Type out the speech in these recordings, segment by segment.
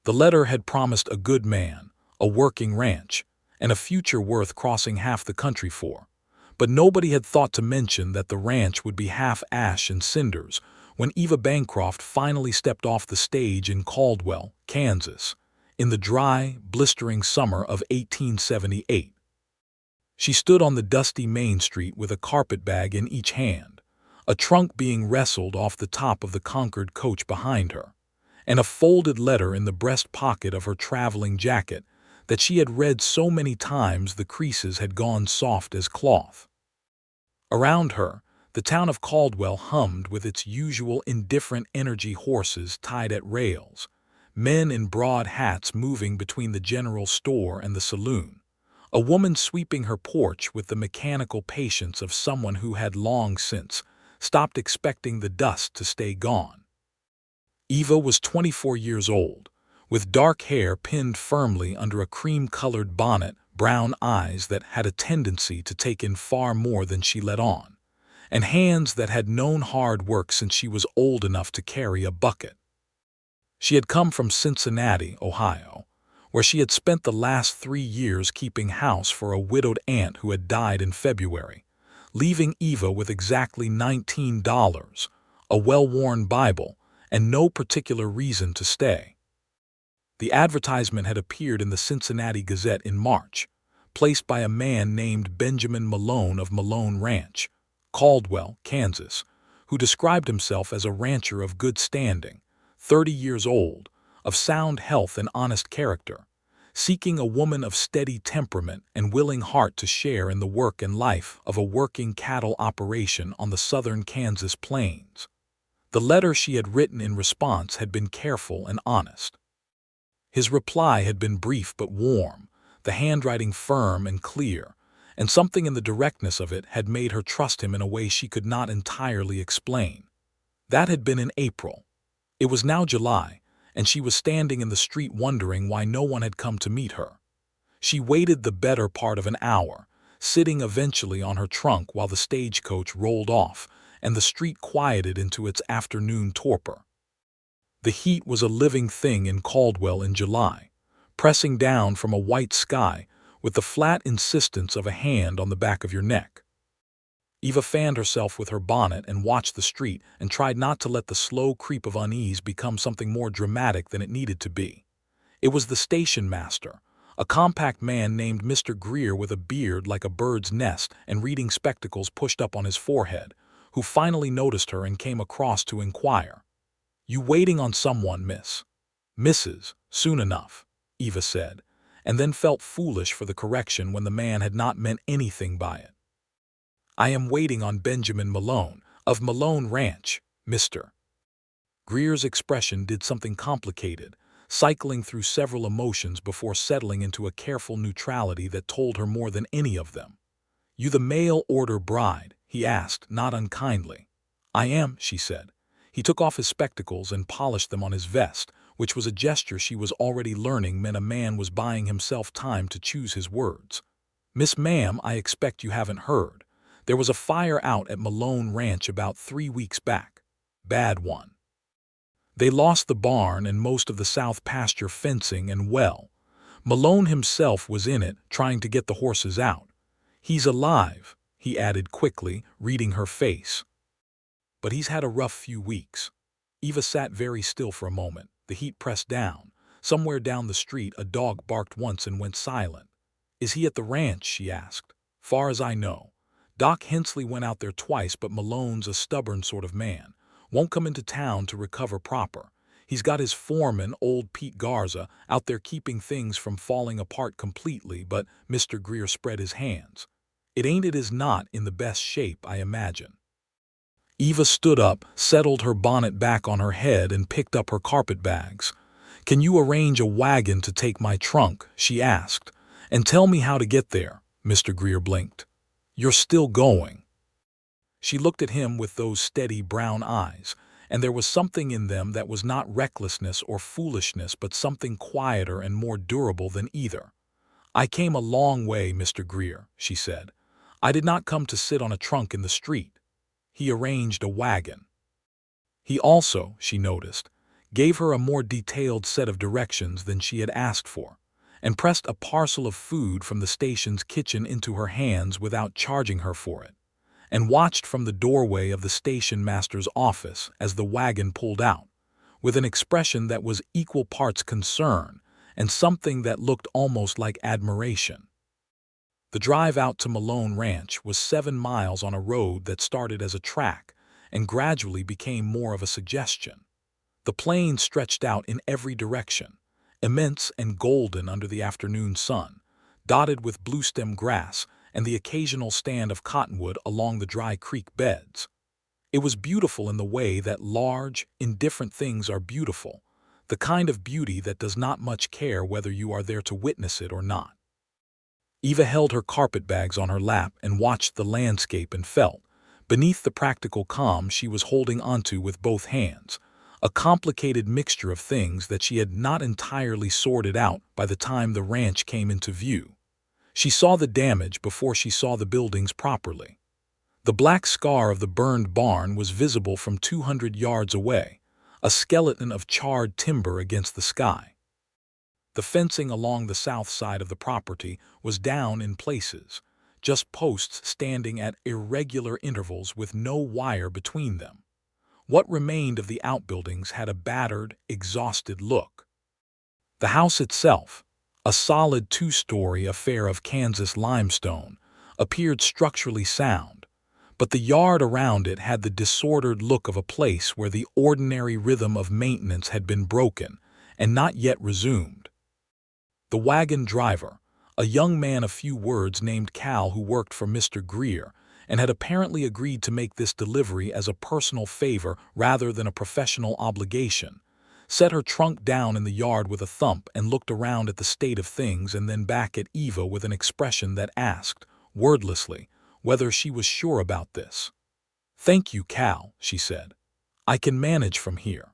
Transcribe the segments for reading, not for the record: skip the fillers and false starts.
The letter had promised a good man, a working ranch, and a future worth crossing half the country for. But nobody had thought to mention that the ranch would be half ash and cinders when Eva Bancroft finally stepped off the stage in Caldwell, Kansas, in the dry, blistering summer of 1878. She stood on the dusty Main Street with a carpetbag in each hand, a trunk being wrestled off the top of the Concord coach behind her, and a folded letter in the breast pocket of her traveling jacket that she had read so many times the creases had gone soft as cloth. Around her, the town of Caldwell hummed with its usual indifferent energy horses tied at rails, men in broad hats moving between the general store and the saloon, a woman sweeping her porch with the mechanical patience of someone who had long since stopped expecting the dust to stay gone. Eva was 24 years old, with dark hair pinned firmly under a cream-colored bonnet, brown eyes that had a tendency to take in far more than she let on, and hands that had known hard work since she was old enough to carry a bucket. She had come from Cincinnati, Ohio, where she had spent the last 3 years keeping house for a widowed aunt who had died in February, leaving Eva with exactly $19, a well-worn Bible, and no particular reason to stay. The advertisement had appeared in the Cincinnati Gazette in March, placed by a man named Benjamin Malone of Malone Ranch, Caldwell, Kansas, who described himself as a rancher of good standing, 30 years old, of sound health and honest character, seeking a woman of steady temperament and willing heart to share in the work and life of a working cattle operation on the southern Kansas plains. The letter she had written in response had been careful and honest. His reply had been brief but warm, the handwriting firm and clear, and something in the directness of it had made her trust him in a way she could not entirely explain. That had been in April. It was now July, and she was standing in the street wondering why no one had come to meet her. She waited the better part of an hour, sitting eventually on her trunk while the stagecoach rolled off and the street quieted into its afternoon torpor. The heat was a living thing in Caldwell in July, pressing down from a white sky with the flat insistence of a hand on the back of your neck. Eva fanned herself with her bonnet and watched the street and tried not to let the slow creep of unease become something more dramatic than it needed to be. It was the station master, a compact man named Mr. Greer with a beard like a bird's nest and reading spectacles pushed up on his forehead, who finally noticed her and came across to inquire. "You waiting on someone, miss?" "Mrs. Soon enough," Eva said, and then felt foolish for the correction when the man had not meant anything by it. "I am waiting on Benjamin Malone, of Malone Ranch, Mr." Greer's expression did something complicated, cycling through several emotions before settling into a careful neutrality that told her more than any of them. "You the mail-order bride?" he asked, not unkindly. "I am," she said. He took off his spectacles and polished them on his vest, which was a gesture she was already learning meant a man was buying himself time to choose his words. "Miss Ma'am, I expect you haven't heard. There was a fire out at Malone Ranch about 3 weeks back. Bad one. They lost the barn and most of the south pasture fencing and well. Malone himself was in it, trying to get the horses out. He's alive," he added quickly, reading her face. "But he's had a rough few weeks." Eva sat very still for a moment, the heat pressed down. Somewhere down the street a dog barked once and went silent. "Is he at the ranch?" she asked. "Far as I know. Doc Hensley went out there twice, but Malone's a stubborn sort of man. Won't come into town to recover proper. He's got his foreman, old Pete Garza, out there keeping things from falling apart completely, but," Mr. Greer spread his hands, "it is not in the best shape, I imagine." Eva stood up, settled her bonnet back on her head, and picked up her carpetbags. "Can you arrange a wagon to take my trunk?" she asked. "And tell me how to get there." Mr. Greer blinked. "You're still going?" She looked at him with those steady brown eyes, and there was something in them that was not recklessness or foolishness but something quieter and more durable than either. "I came a long way, Mr. Greer," she said. "I did not come to sit on a trunk in the street." He arranged a wagon. He also, she noticed, gave her a more detailed set of directions than she had asked for, and pressed a parcel of food from the station's kitchen into her hands without charging her for it, and watched from the doorway of the station master's office as the wagon pulled out, with an expression that was equal parts concern and something that looked almost like admiration. The drive out to Malone Ranch was 7 miles on a road that started as a track and gradually became more of a suggestion. The plain stretched out in every direction, immense and golden under the afternoon sun, dotted with bluestem grass and the occasional stand of cottonwood along the dry creek beds. It was beautiful in the way that large, indifferent things are beautiful, the kind of beauty that does not much care whether you are there to witness it or not. Eva held her carpetbags on her lap and watched the landscape and felt, beneath the practical calm she was holding onto with both hands, a complicated mixture of things that she had not entirely sorted out by the time the ranch came into view. She saw the damage before she saw the buildings properly. The black scar of the burned barn was visible from 200 yards away, a skeleton of charred timber against the sky. The fencing along the south side of the property was down in places, just posts standing at irregular intervals with no wire between them. What remained of the outbuildings had a battered, exhausted look. The house itself, a solid 2-story affair of Kansas limestone, appeared structurally sound, but the yard around it had the disordered look of a place where the ordinary rhythm of maintenance had been broken and not yet resumed. The wagon driver, a young man of few words named Cal who worked for Mr. Greer, and had apparently agreed to make this delivery as a personal favor rather than a professional obligation, set her trunk down in the yard with a thump and looked around at the state of things and then back at Eva with an expression that asked, wordlessly, whether she was sure about this. "Thank you, Cal," she said. "I can manage from here."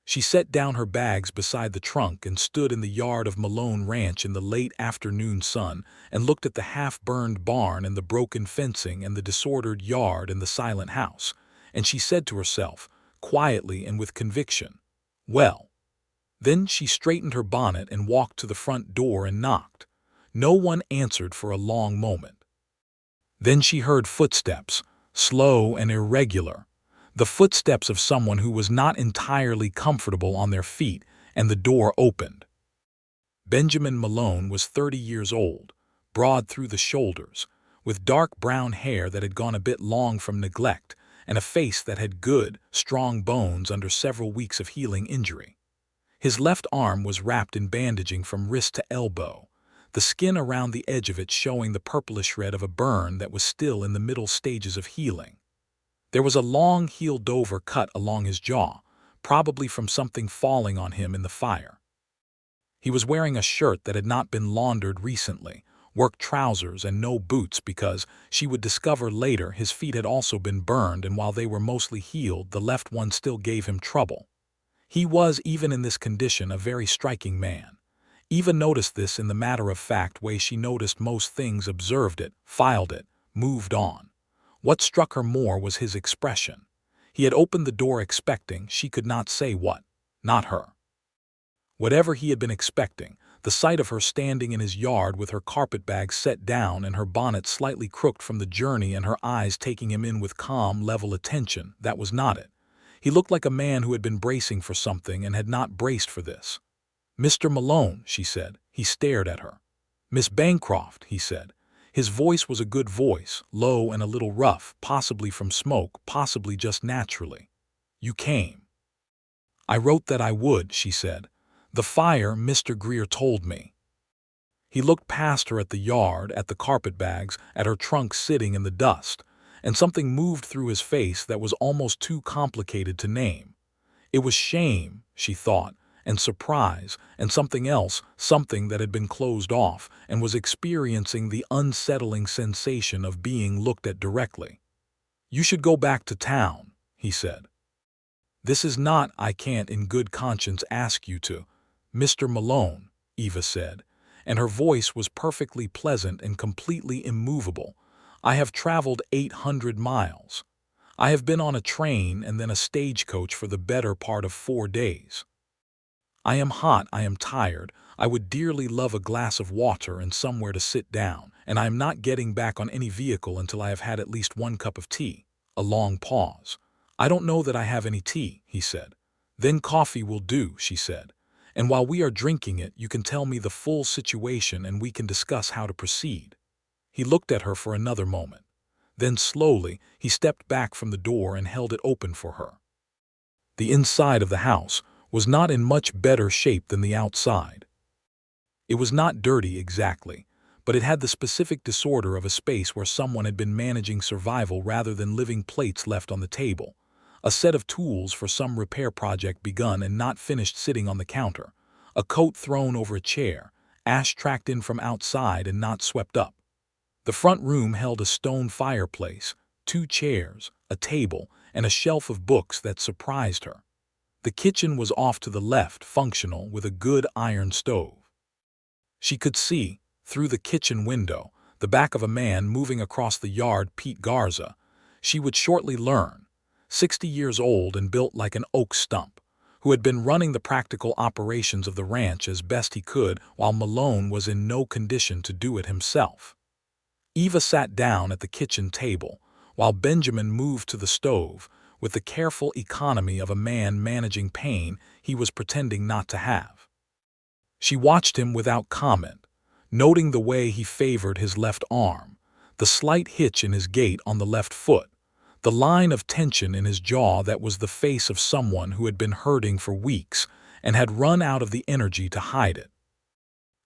She set down her bags beside the trunk and stood in the yard of Malone Ranch in the late afternoon sun and looked at the half-burned barn and the broken fencing and the disordered yard and the silent house, and she said to herself, quietly and with conviction, "Well." Then she straightened her bonnet and walked to the front door and knocked. No one answered for a long moment. Then she heard footsteps, slow and irregular, the footsteps of someone who was not entirely comfortable on their feet, and the door opened. Benjamin Malone was 30 years old, broad through the shoulders, with dark brown hair that had gone a bit long from neglect, and a face that had good, strong bones under several weeks of healing injury. His left arm was wrapped in bandaging from wrist to elbow, the skin around the edge of it showing the purplish red of a burn that was still in the middle stages of healing. There was a long healed-over cut along his jaw, probably from something falling on him in the fire. He was wearing a shirt that had not been laundered recently, work trousers and no boots because, she would discover later, his feet had also been burned, and while they were mostly healed, the left one still gave him trouble. He was, even in this condition, a very striking man. Eva noticed this in the matter-of-fact way she noticed most things, observed it, filed it, moved on. What struck her more was his expression. He had opened the door expecting, she could not say what, not her. Whatever he had been expecting, the sight of her standing in his yard with her carpetbag set down and her bonnet slightly crooked from the journey and her eyes taking him in with calm, level attention, that was not it. He looked like a man who had been bracing for something and had not braced for this. "Mr. Malone," she said. He stared at her. "Miss Bancroft," he said. His voice was a good voice, low and a little rough, possibly from smoke, possibly just naturally. "You came." "I wrote that I would," she said. "The fire, Mr. Greer told me." He looked past her at the yard, at the carpetbags, at her trunk sitting in the dust, and something moved through his face that was almost too complicated to name. It was shame, she thought, and surprise, and something else, something that had been closed off and was experiencing the unsettling sensation of being looked at directly. "You should go back to town," he said. "This is not, I can't in good conscience ask you to, Mr. Malone," Eva said, and her voice was perfectly pleasant and completely immovable. "I have traveled 800 miles. I have been on a train and then a stagecoach for the better part of 4 days. I am hot, I am tired, I would dearly love a glass of water and somewhere to sit down, and I am not getting back on any vehicle until I have had at least 1 cup of tea. A long pause. I don't know that I have any tea, he said. Then coffee will do, she said. And while we are drinking it, you can tell me the full situation and we can discuss how to proceed. He looked at her for another moment. Then slowly, he stepped back from the door and held it open for her. The inside of the house was not in much better shape than the outside. It was not dirty exactly, but it had the specific disorder of a space where someone had been managing survival rather than living plates left on the table, a set of tools for some repair project begun and not finished sitting on the counter, a coat thrown over a chair, ash tracked in from outside and not swept up. The front room held a stone fireplace, 2 chairs, a table, and a shelf of books that surprised her. The kitchen was off to the left, functional, with a good iron stove. She could see, through the kitchen window, the back of a man moving across the yard. Pete Garza, she would shortly learn, 60 years old and built like an oak stump, who had been running the practical operations of the ranch as best he could while Malone was in no condition to do it himself. Eva sat down at the kitchen table, while Benjamin moved to the stove, with the careful economy of a man managing pain he was pretending not to have. She watched him without comment, noting the way he favored his left arm, the slight hitch in his gait on the left foot, the line of tension in his jaw that was the face of someone who had been hurting for weeks and had run out of the energy to hide it.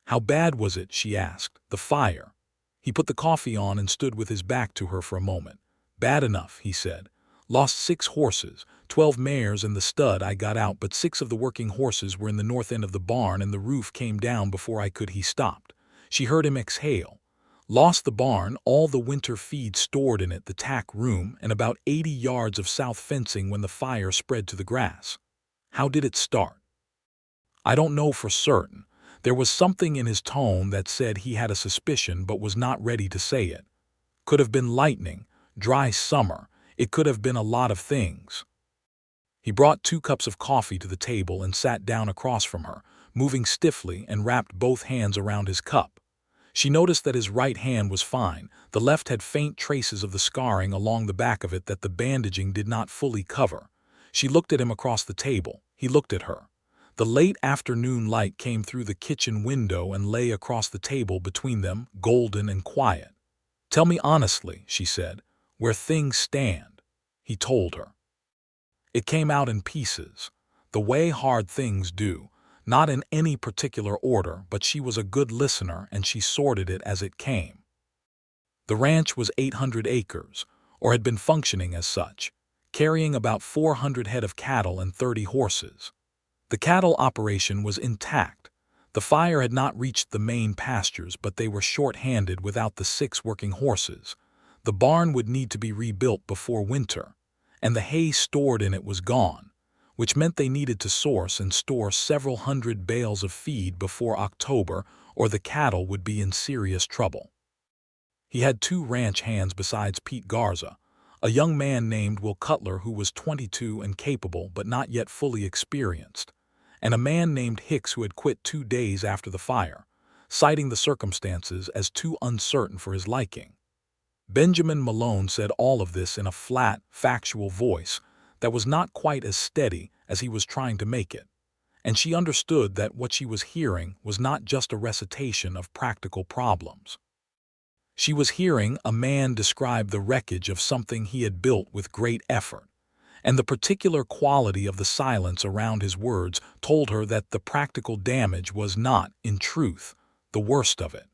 How bad was it, she asked, the fire? He put the coffee on and stood with his back to her for a moment. Bad enough, he said. Lost 6 horses, 12 mares and the stud I got out, but 6 of the working horses were in the north end of the barn and the roof came down before I could. He stopped. She heard him exhale. Lost the barn, all the winter feed stored in it, the tack room, and about 80 yards of south fencing when the fire spread to the grass. How did it start? I don't know for certain. There was something in his tone that said he had a suspicion but was not ready to say it. Could have been lightning, dry summer. It could have been a lot of things. He brought 2 cups of coffee to the table and sat down across from her, moving stiffly and wrapped both hands around his cup. She noticed that his right hand was fine. The left had faint traces of the scarring along the back of it that the bandaging did not fully cover. She looked at him across the table. He looked at her. The late afternoon light came through the kitchen window and lay across the table between them, golden and quiet. Tell me honestly, she said, where things stand. He told her. It came out in pieces, the way hard things do, not in any particular order, but she was a good listener and she sorted it as it came. The ranch was 800 acres, or had been functioning as such, carrying about 400 head of cattle and 30 horses. The cattle operation was intact. The fire had not reached the main pastures, but they were short-handed without the 6 working horses. The barn would need to be rebuilt before winter, and the hay stored in it was gone, which meant they needed to source and store several hundred bales of feed before October, or the cattle would be in serious trouble. He had 2 ranch hands besides Pete Garza, a young man named Will Cutler who was 22 and capable but not yet fully experienced, and a man named Hicks who had quit 2 days after the fire, citing the circumstances as too uncertain for his liking. Benjamin Malone said all of this in a flat, factual voice that was not quite as steady as he was trying to make it, and she understood that what she was hearing was not just a recitation of practical problems. She was hearing a man describe the wreckage of something he had built with great effort, and the particular quality of the silence around his words told her that the practical damage was not, in truth, the worst of it.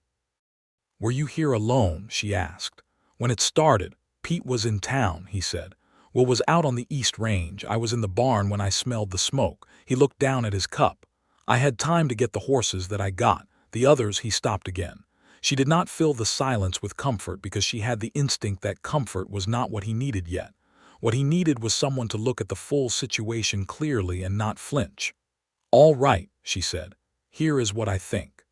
"Were you here alone?" she asked. "When it started, Pete was in town," he said. "Will was out on the East Range. I was in the barn when I smelled the smoke." He looked down at his cup. "I had time to get the horses that I got. The others," he stopped again. She did not fill the silence with comfort because she had the instinct that comfort was not what he needed yet. What he needed was someone to look at the full situation clearly and not flinch. "All right," she said. "Here is what I think.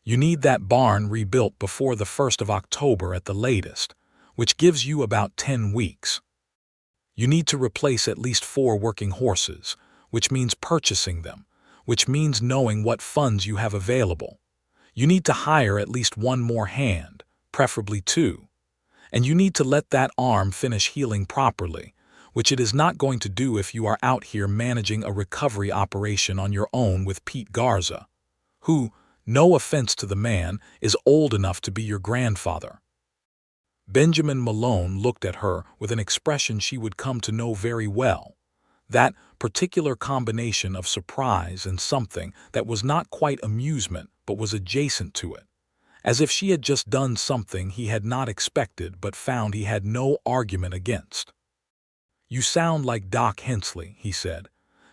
You need that barn rebuilt before the 1st of October at the latest, which gives you about 10 weeks. You need to replace at least 4 working horses, which means purchasing them, which means knowing what funds you have available. You need to hire at least 1 more hand, preferably 2. And you need to let that arm finish healing properly, which it is not going to do if you are out here managing a recovery operation on your own with Pete Garza, who, no offense to the man, is old enough to be your grandfather. Benjamin Malone looked at her with an expression she would come to know very well, that particular combination of surprise and something that was not quite amusement but was adjacent to it, as if she had just done something he had not expected but found he had no argument against. "You sound like Doc Hensley," he said.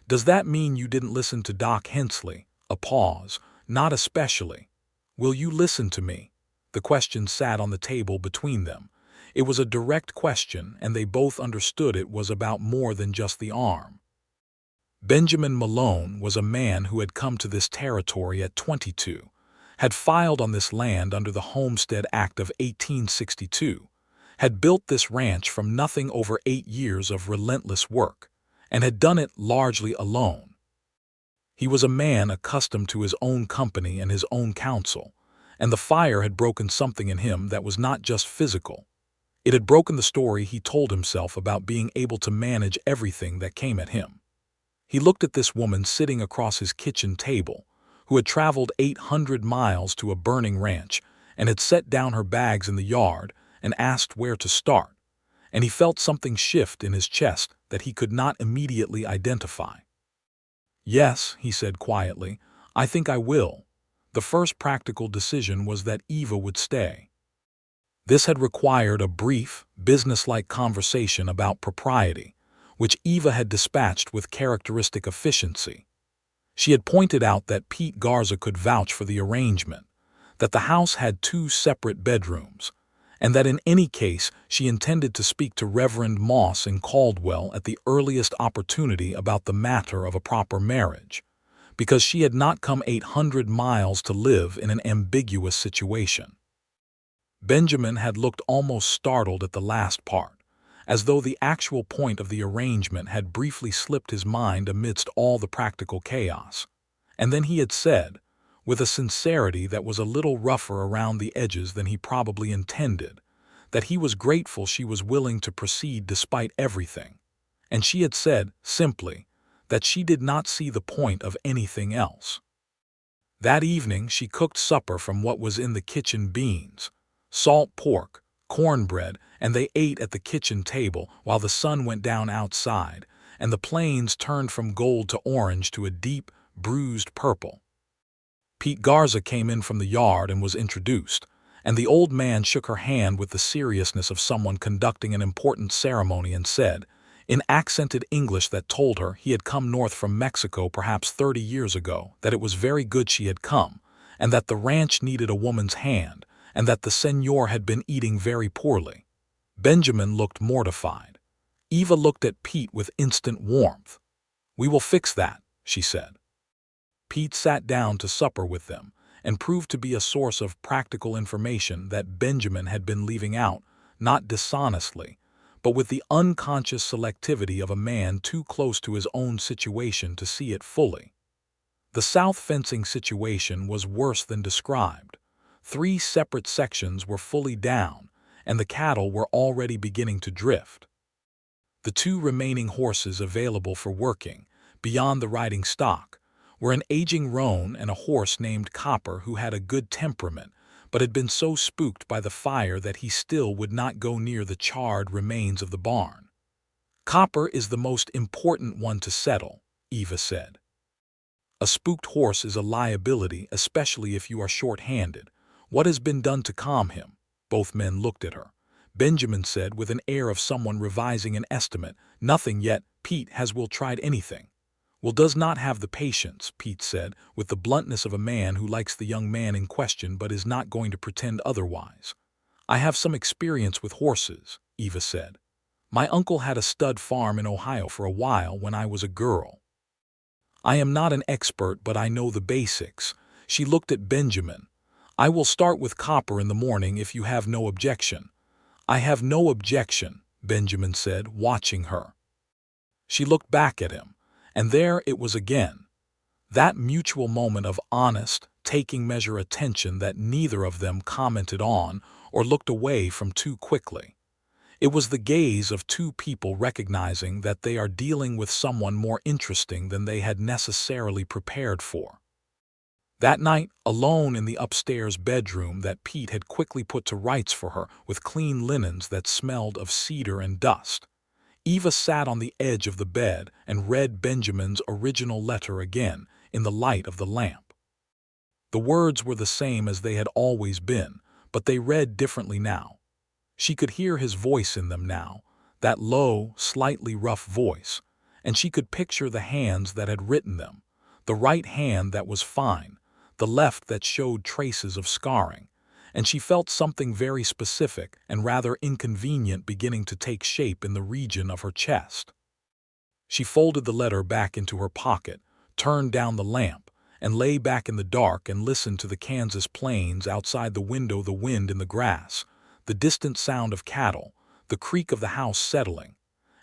"Does that mean you didn't listen to Doc Hensley?" A pause. "Not especially." "Will you listen to me?" The question sat on the table between them. It was a direct question, and they both understood it was about more than just the arm. Benjamin Malone was a man who had come to this territory at 22, had filed on this land under the Homestead Act of 1862, had built this ranch from nothing over 8 years of relentless work, and had done it largely alone. He was a man accustomed to his own company and his own counsel, and the fire had broken something in him that was not just physical. It had broken the story he told himself about being able to manage everything that came at him. He looked at this woman sitting across his kitchen table, who had traveled 800 miles to a burning ranch and had set down her bags in the yard and asked where to start, and he felt something shift in his chest that he could not immediately identify. "Yes," he said quietly, "I think I will." The first practical decision was that Eva would stay. This had required a brief, businesslike conversation about propriety, which Eva had dispatched with characteristic efficiency. She had pointed out that Pete Garza could vouch for the arrangement, that the house had 2 separate bedrooms, and that in any case she intended to speak to Reverend Moss in Caldwell at the earliest opportunity about the matter of a proper marriage, because she had not come 800 miles to live in an ambiguous situation. Benjamin had looked almost startled at the last part, as though the actual point of the arrangement had briefly slipped his mind amidst all the practical chaos. And then he had said, with a sincerity that was a little rougher around the edges than he probably intended, that he was grateful she was willing to proceed despite everything. And she had said, simply, that she did not see the point of anything else. That evening she cooked supper from what was in the kitchen: beans, salt pork, cornbread, and they ate at the kitchen table while the sun went down outside and the plains turned from gold to orange to a deep, bruised purple. Pete Garza came in from the yard and was introduced, and the old man shook her hand with the seriousness of someone conducting an important ceremony and said, in accented English that told her he had come north from Mexico perhaps 30 years ago, that it was very good she had come, and that the ranch needed a woman's hand, and that the señor had been eating very poorly. Benjamin looked mortified. Eva looked at Pete with instant warmth. "We will fix that," she said. Pete sat down to supper with them and proved to be a source of practical information that Benjamin had been leaving out, not dishonestly, but with the unconscious selectivity of a man too close to his own situation to see it fully. The south fencing situation was worse than described. 3 separate sections were fully down, and the cattle were already beginning to drift. The 2 remaining horses available for working, beyond the riding stock, were an aging roan and a horse named Copper who had a good temperament, but had been so spooked by the fire that he still would not go near the charred remains of the barn. "Copper is the most important one to settle," Eva said. "A spooked horse is a liability, especially if you are short-handed. What has been done to calm him?" Both men looked at her. Benjamin said with an air of someone revising an estimate, "Nothing yet. Pete has Will tried anything?" "Will does not have the patience," Pete said, with the bluntness of a man who likes the young man in question but is not going to pretend otherwise. "I have some experience with horses," Eva said. "My uncle had a stud farm in Ohio for a while when I was a girl. I am not an expert, but I know the basics." She looked at Benjamin. "I will start with Copper in the morning if you have no objection." "I have no objection," Benjamin said, watching her. She looked back at him, and there it was again, that mutual moment of honest, taking measure attention that neither of them commented on or looked away from too quickly. It was the gaze of two people recognizing that they are dealing with someone more interesting than they had necessarily prepared for. That night, alone in the upstairs bedroom that Pete had quickly put to rights for her with clean linens that smelled of cedar and dust, Eva sat on the edge of the bed and read Benjamin's original letter again in the light of the lamp. The words were the same as they had always been, but they read differently now. She could hear his voice in them now, that low, slightly rough voice, and she could picture the hands that had written them, the right hand that was fine, the left that showed traces of scarring, and she felt something very specific and rather inconvenient beginning to take shape in the region of her chest. She folded the letter back into her pocket, turned down the lamp, and lay back in the dark and listened to the Kansas plains outside the window, the wind in the grass, the distant sound of cattle, the creak of the house settling,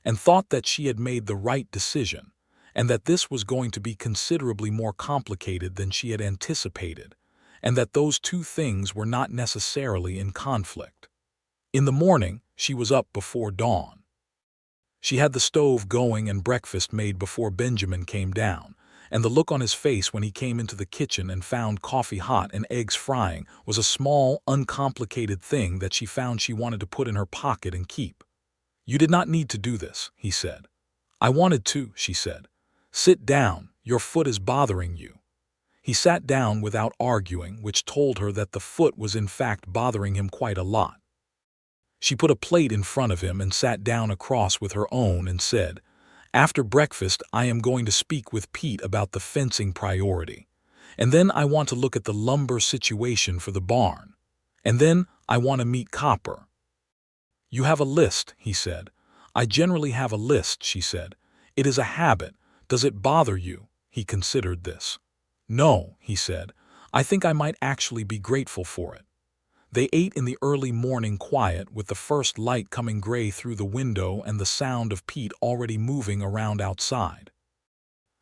and thought that she had made the right decision, and that this was going to be considerably more complicated than she had anticipated, and that those two things were not necessarily in conflict. In the morning, she was up before dawn. She had the stove going and breakfast made before Benjamin came down, and the look on his face when he came into the kitchen and found coffee hot and eggs frying was a small, uncomplicated thing that she found she wanted to put in her pocket and keep. "You did not need to do this," he said. "I wanted to," she said. "Sit down, your foot is bothering you." He sat down without arguing, which told her that the foot was in fact bothering him quite a lot. She put a plate in front of him and sat down across with her own and said, "After breakfast, I am going to speak with Pete about the fencing priority. And then I want to look at the lumber situation for the barn. And then I want to meet Copper." "You have a list," he said. "I generally have a list," she said. "It is a habit. Does it bother you?" He considered this. "No," he said. "I think I might actually be grateful for it." They ate in the early morning quiet with the first light coming gray through the window and the sound of Pete already moving around outside.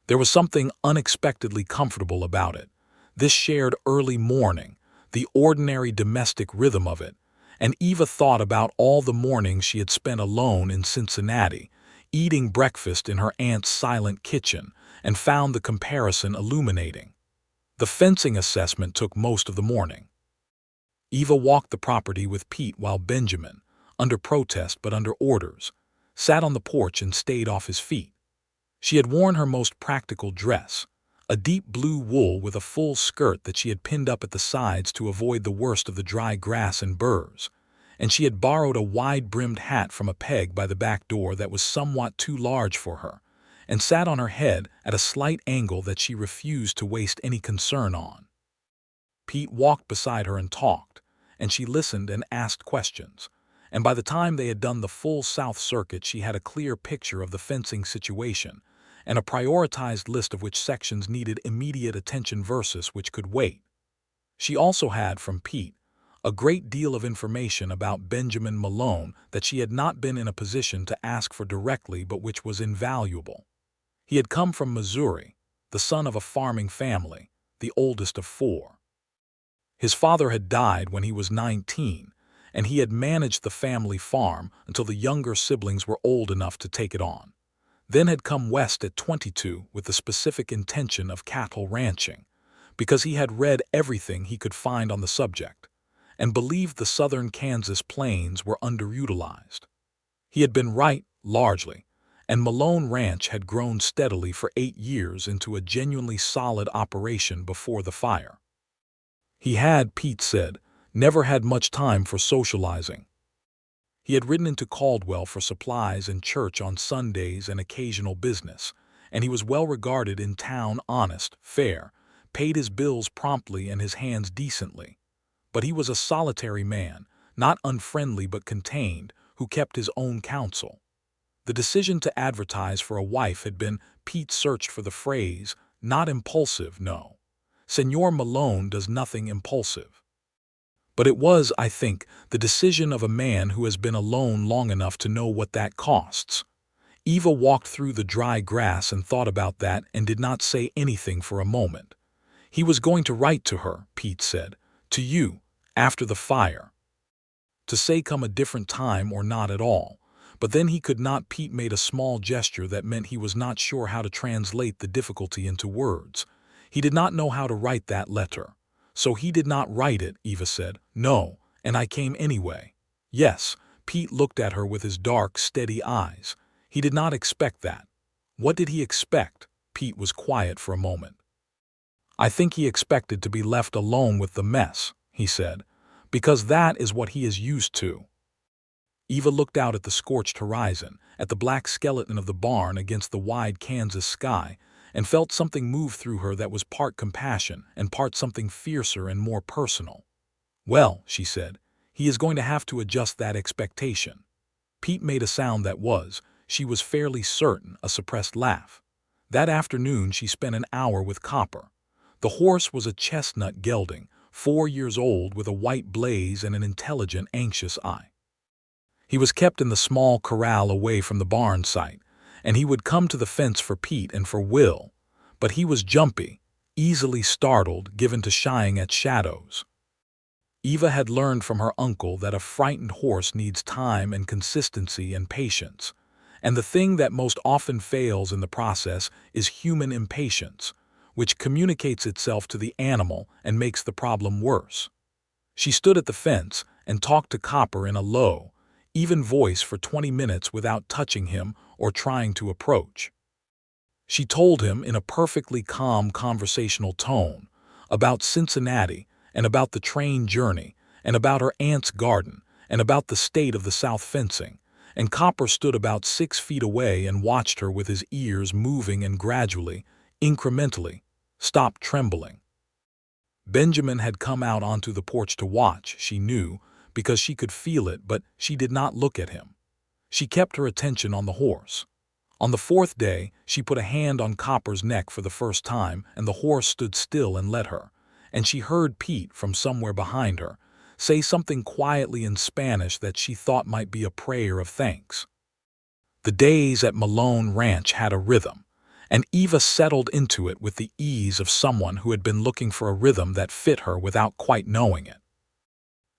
There was something unexpectedly comfortable about it, this shared early morning, the ordinary domestic rhythm of it, and Eva thought about all the mornings she had spent alone in Cincinnati, eating breakfast in her aunt's silent kitchen, and found the comparison illuminating. The fencing assessment took most of the morning. Eva walked the property with Pete while Benjamin, under protest but under orders, sat on the porch and stayed off his feet. She had worn her most practical dress, a deep blue wool with a full skirt that she had pinned up at the sides to avoid the worst of the dry grass and burrs, and she had borrowed a wide-brimmed hat from a peg by the back door that was somewhat too large for her, and sat on her head at a slight angle that she refused to waste any concern on. Pete walked beside her and talked, and she listened and asked questions, and by the time they had done the full South Circuit she had a clear picture of the fencing situation, and a prioritized list of which sections needed immediate attention versus which could wait. She also had, from Pete, a great deal of information about Benjamin Malone that she had not been in a position to ask for directly but which was invaluable. He had come from Missouri, the son of a farming family, the oldest of four. His father had died when he was 19, and he had managed the family farm until the younger siblings were old enough to take it on. Then had come west at 22 with the specific intention of cattle ranching, because he had read everything he could find on the subject, and believed the southern Kansas plains were underutilized. He had been right, largely, and Malone Ranch had grown steadily for 8 years into a genuinely solid operation before the fire. He had, Pete said, never had much time for socializing. He had ridden into Caldwell for supplies and church on Sundays and occasional business, and he was well regarded in town, honest, fair, paid his bills promptly and his hands decently. But he was a solitary man, not unfriendly but contained, who kept his own counsel. The decision to advertise for a wife had been, Pete searched for the phrase, not impulsive, no. Senor Malone does nothing impulsive. But it was, I think, the decision of a man who has been alone long enough to know what that costs. Eva walked through the dry grass and thought about that and did not say anything for a moment. He was going to write to her, Pete said. To you, after the fire. To say come a different time or not at all. But then he could not. Pete made a small gesture that meant he was not sure how to translate the difficulty into words. He did not know how to write that letter. So he did not write it, Eva said. No, and I came anyway. Yes, Pete looked at her with his dark, steady eyes. He did not expect that. What did he expect? Pete was quiet for a moment. I think he expected to be left alone with the mess, he said, because that is what he is used to. Eva looked out at the scorched horizon, at the black skeleton of the barn against the wide Kansas sky, and felt something move through her that was part compassion and part something fiercer and more personal. Well, she said, he is going to have to adjust that expectation. Pete made a sound that was, she was fairly certain, a suppressed laugh. That afternoon she spent an hour with Copper. The horse was a chestnut gelding, 4 years old with a white blaze and an intelligent, anxious eye. He was kept in the small corral away from the barn site, and he would come to the fence for Pete and for Will, but he was jumpy, easily startled, given to shying at shadows. Eva had learned from her uncle that a frightened horse needs time and consistency and patience, and the thing that most often fails in the process is human impatience, which communicates itself to the animal and makes the problem worse. She stood at the fence and talked to Copper in a low, even voice for 20 minutes without touching him or trying to approach. She told him in a perfectly calm conversational tone about Cincinnati and about the train journey and about her aunt's garden and about the state of the South fencing, and Copper stood about 6 feet away and watched her with his ears moving and gradually, incrementally, stopped trembling. Benjamin had come out onto the porch to watch, she knew, because she could feel it, but she did not look at him. She kept her attention on the horse. On the 4th day, she put a hand on Copper's neck for the first time, and the horse stood still and let her, and she heard Pete, from somewhere behind her, say something quietly in Spanish that she thought might be a prayer of thanks. The days at Malone Ranch had a rhythm, and Eva settled into it with the ease of someone who had been looking for a rhythm that fit her without quite knowing it.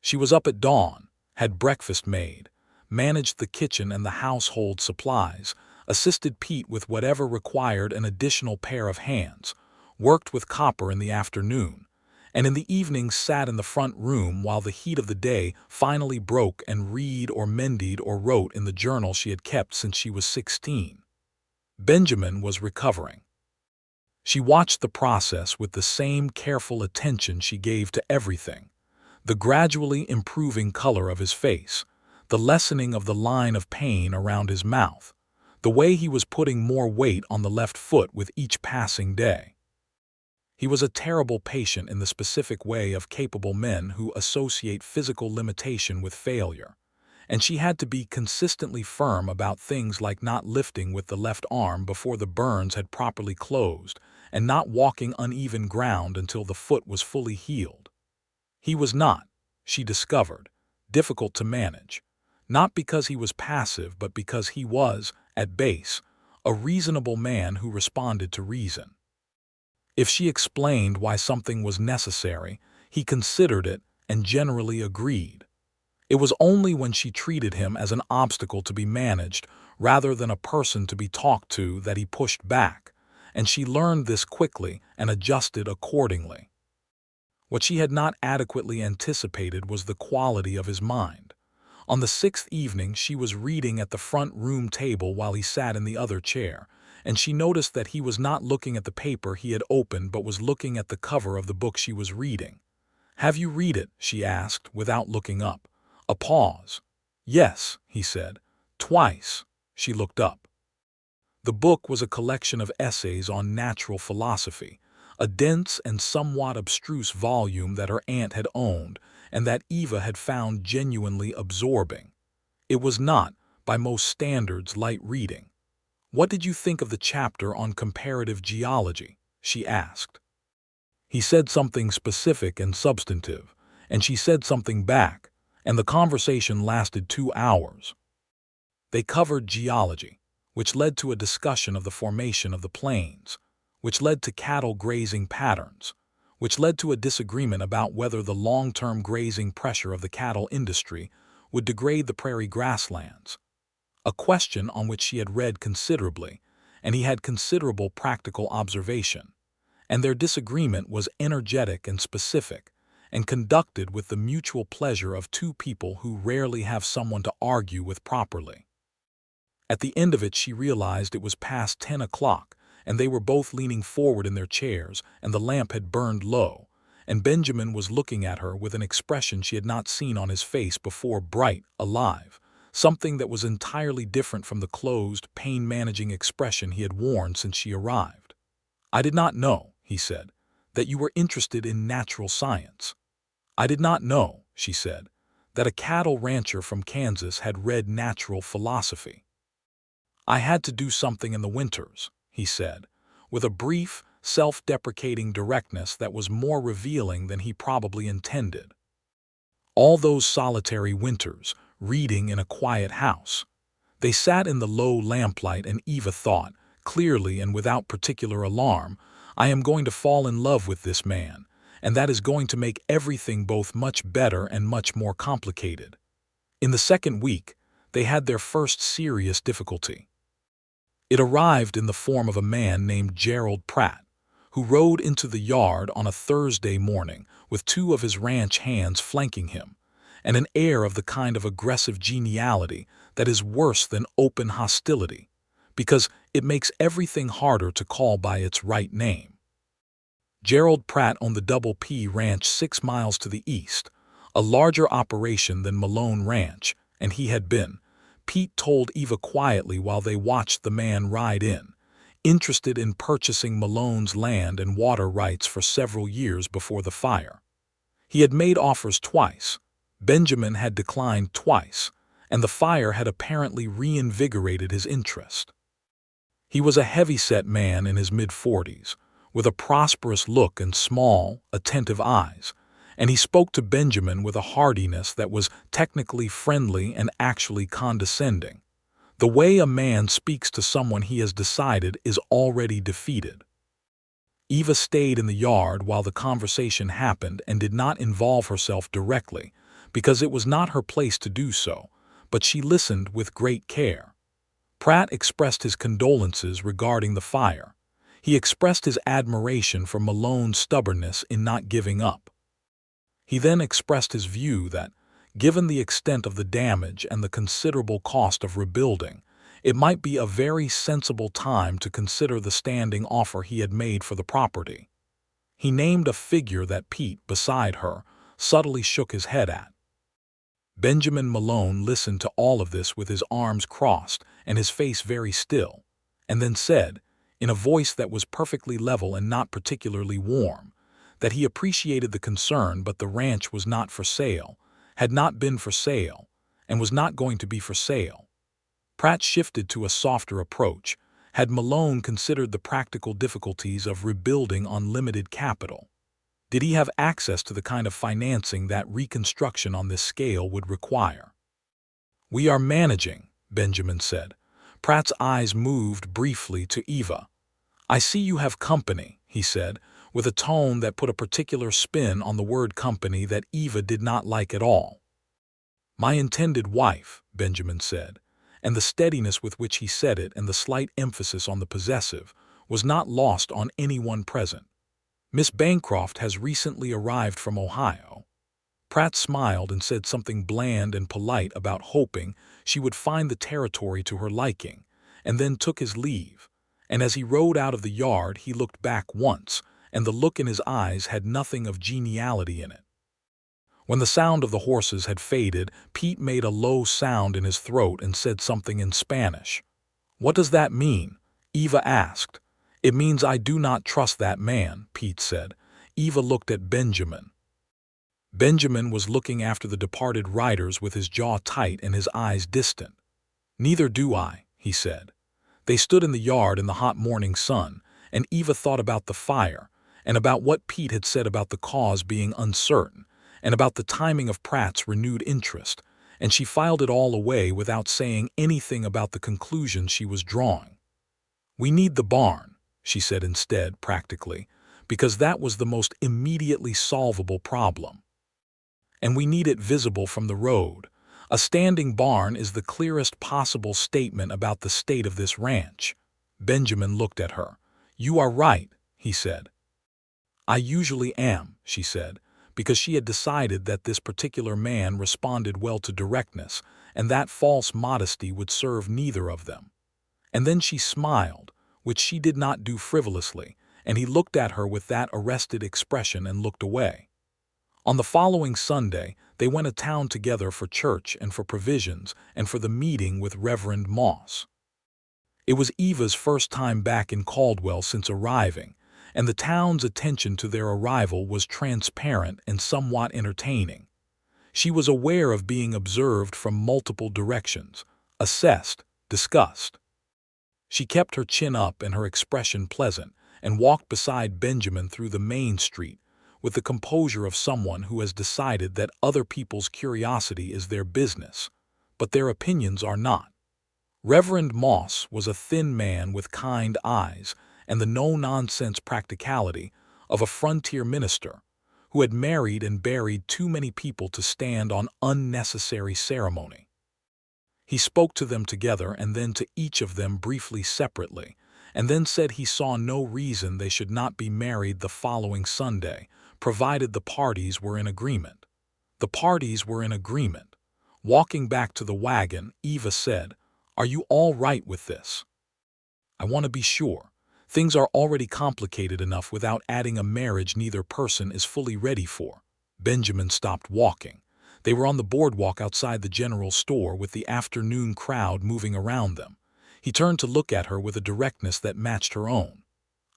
She was up at dawn, had breakfast made, managed the kitchen and the household supplies, assisted Pete with whatever required an additional pair of hands, worked with Copper in the afternoon, and in the evenings sat in the front room while the heat of the day finally broke and read or mended or wrote in the journal she had kept since she was 16. Benjamin was recovering. She watched the process with the same careful attention she gave to everything. The gradually improving color of his face, the lessening of the line of pain around his mouth, the way he was putting more weight on the left foot with each passing day. He was a terrible patient in the specific way of capable men who associate physical limitation with failure, and she had to be consistently firm about things like not lifting with the left arm before the burns had properly closed and not walking uneven ground until the foot was fully healed. He was not, she discovered, difficult to manage, not because he was passive but because he was, at base, a reasonable man who responded to reason. If she explained why something was necessary, he considered it and generally agreed. It was only when she treated him as an obstacle to be managed rather than a person to be talked to that he pushed back, and she learned this quickly and adjusted accordingly. What she had not adequately anticipated was the quality of his mind. On the 6th evening she was reading at the front room table while he sat in the other chair, and she noticed that he was not looking at the paper he had opened but was looking at the cover of the book she was reading. "Have you read it?" she asked, without looking up. A pause. "Yes," he said. "Twice." She looked up. The book was a collection of essays on natural philosophy, a dense and somewhat abstruse volume that her aunt had owned and that Eva had found genuinely absorbing. It was not, by most standards, light reading. "What did you think of the chapter on comparative geology?" she asked. He said something specific and substantive, and she said something back, and the conversation lasted 2 hours. They covered geology, which led to a discussion of the formation of the plains, which led to cattle grazing patterns, which led to a disagreement about whether the long-term grazing pressure of the cattle industry would degrade the prairie grasslands, a question on which she had read considerably, and he had considerable practical observation, and their disagreement was energetic and specific, and conducted with the mutual pleasure of two people who rarely have someone to argue with properly. At the end of it she realized it was past 10 o'clock, and they were both leaning forward in their chairs, and the lamp had burned low, and Benjamin was looking at her with an expression she had not seen on his face before, bright, alive, something that was entirely different from the closed, pain-managing expression he had worn since she arrived. "I did not know," he said, "that you were interested in natural science." "I did not know," she said, "that a cattle rancher from Kansas had read natural philosophy." "I had to do something in the winters," he said, with a brief, self-deprecating directness that was more revealing than he probably intended. All those solitary winters, reading in a quiet house. They sat in the low lamplight, and Eva thought, clearly and without particular alarm, "I am going to fall in love with this man, and that is going to make everything both much better and much more complicated." In the second week, they had their first serious difficulty. It arrived in the form of a man named Gerald Pratt, who rode into the yard on a Thursday morning with two of his ranch hands flanking him, and an air of the kind of aggressive geniality that is worse than open hostility, because it makes everything harder to call by its right name. Gerald Pratt owned the Double P Ranch 6 miles to the east, a larger operation than Malone Ranch, and he had been, Pete told Eva quietly while they watched the man ride in, interested in purchasing Malone's land and water rights for several years before the fire. He had made offers twice, Benjamin had declined twice, and the fire had apparently reinvigorated his interest. He was a heavy-set man in his mid-40s, with a prosperous look and small, attentive eyes, and he spoke to Benjamin with a heartiness that was technically friendly and actually condescending, the way a man speaks to someone he has decided is already defeated. Eva stayed in the yard while the conversation happened and did not involve herself directly, because it was not her place to do so, but she listened with great care. Pratt expressed his condolences regarding the fire. He expressed his admiration for Malone's stubbornness in not giving up. He then expressed his view that, given the extent of the damage and the considerable cost of rebuilding, it might be a very sensible time to consider the standing offer he had made for the property. He named a figure that Pete, beside her, subtly shook his head at. Benjamin Malone listened to all of this with his arms crossed and his face very still, and then said, in a voice that was perfectly level and not particularly warm, that he appreciated the concern, but the ranch was not for sale, had not been for sale, and was not going to be for sale. Pratt shifted to a softer approach. Had Malone considered the practical difficulties of rebuilding on limited capital? Did he have access to the kind of financing that reconstruction on this scale would require? "We are managing," Benjamin said. Pratt's eyes moved briefly to Eva. "I see you have company," he said, with a tone that put a particular spin on the word company that Eva did not like at all. "My intended wife," Benjamin said, and the steadiness with which he said it and the slight emphasis on the possessive was not lost on anyone present. "Miss Bancroft has recently arrived from Ohio." Pratt smiled and said something bland and polite about hoping she would find the territory to her liking, and then took his leave, and as he rode out of the yard he looked back once, and the look in his eyes had nothing of geniality in it. When the sound of the horses had faded, Pete made a low sound in his throat and said something in Spanish. "What does that mean?" Eva asked. "It means I do not trust that man," Pete said. Eva looked at Benjamin. Benjamin was looking after the departed riders with his jaw tight and his eyes distant. "Neither do I," he said. They stood in the yard in the hot morning sun, and Eva thought about the fire, and about what Pete had said about the cause being uncertain, and about the timing of Pratt's renewed interest, and she filed it all away without saying anything about the conclusion she was drawing. "We need the barn," she said instead, practically, because that was the most immediately solvable problem. "And we need it visible from the road. A standing barn is the clearest possible statement about the state of this ranch." Benjamin looked at her. "You are right," he said. "I usually am," she said, because she had decided that this particular man responded well to directness, and that false modesty would serve neither of them. And then she smiled, which she did not do frivolously, and he looked at her with that arrested expression and looked away. On the following Sunday, they went to town together for church and for provisions and for the meeting with Reverend Moss. It was Eva's first time back in Caldwell since arriving, and the town's attention to their arrival was transparent and somewhat entertaining. She was aware of being observed from multiple directions, assessed, discussed. She kept her chin up and her expression pleasant, and walked beside Benjamin through the main street, with the composure of someone who has decided that other people's curiosity is their business, but their opinions are not. Reverend Moss was a thin man with kind eyes and the no-nonsense practicality of a frontier minister who had married and buried too many people to stand on unnecessary ceremony. He spoke to them together and then to each of them briefly separately, and then said he saw no reason they should not be married the following Sunday, provided the parties were in agreement. The parties were in agreement. Walking back to the wagon, Eva said, "Are you all right with this? I want to be sure. Things are already complicated enough without adding a marriage neither person is fully ready for." Benjamin stopped walking. They were on the boardwalk outside the general store with the afternoon crowd moving around them. He turned to look at her with a directness that matched her own.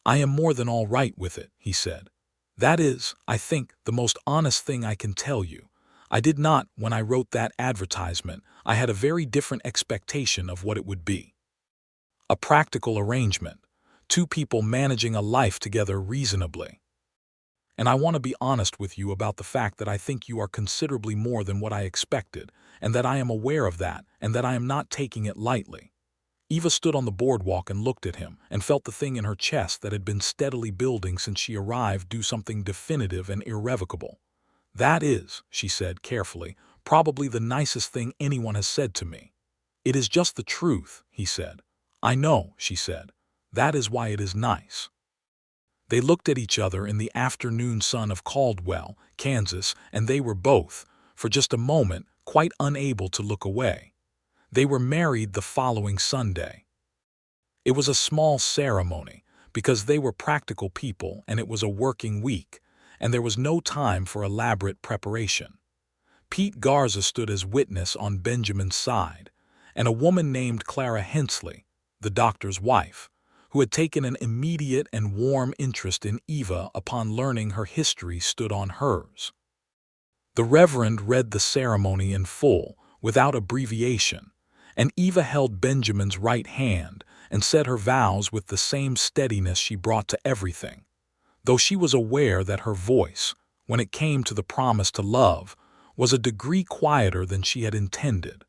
"I am more than all right with it," he said. "That is, I think, the most honest thing I can tell you. I did not, when I wrote that advertisement, I had a very different expectation of what it would be. A practical arrangement, two people managing a life together reasonably. And I want to be honest with you about the fact that I think you are considerably more than what I expected, and that I am aware of that, and that I am not taking it lightly." Eva stood on the boardwalk and looked at him, and felt the thing in her chest that had been steadily building since she arrived do something definitive and irrevocable. "That is," she said carefully, "probably the nicest thing anyone has said to me." "It is just the truth," he said. "I know," she said. "That is why it is nice." They looked at each other in the afternoon sun of Caldwell, Kansas, and they were both, for just a moment, quite unable to look away. They were married the following Sunday. It was a small ceremony, because they were practical people and it was a working week, and there was no time for elaborate preparation. Pete Garza stood as witness on Benjamin's side, and a woman named Clara Hensley, the doctor's wife, who had taken an immediate and warm interest in Eva upon learning her history, stood on hers. The Reverend read the ceremony in full, without abbreviation, and Eva held Benjamin's right hand and said her vows with the same steadiness she brought to everything, though she was aware that her voice, when it came to the promise to love, was a degree quieter than she had intended.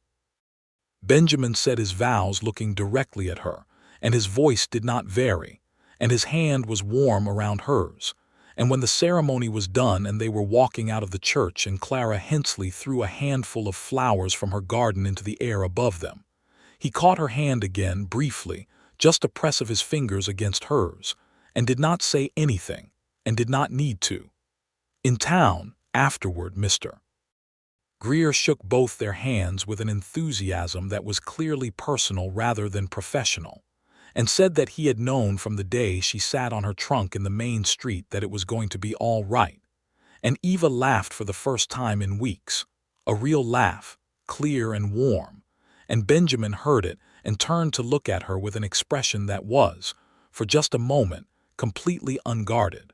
Benjamin said his vows looking directly at her, and his voice did not vary, and his hand was warm around hers. And when the ceremony was done and they were walking out of the church and Clara Hensley threw a handful of flowers from her garden into the air above them, he caught her hand again briefly, just a press of his fingers against hers, and did not say anything, and did not need to. "In town, afterward, Mr. Greer shook both their hands with an enthusiasm that was clearly personal rather than professional, and said that he had known from the day she sat on her trunk in the main street that it was going to be all right. And Eva laughed for the first time in weeks, a real laugh, clear and warm, and Benjamin heard it and turned to look at her with an expression that was, for just a moment, completely unguarded.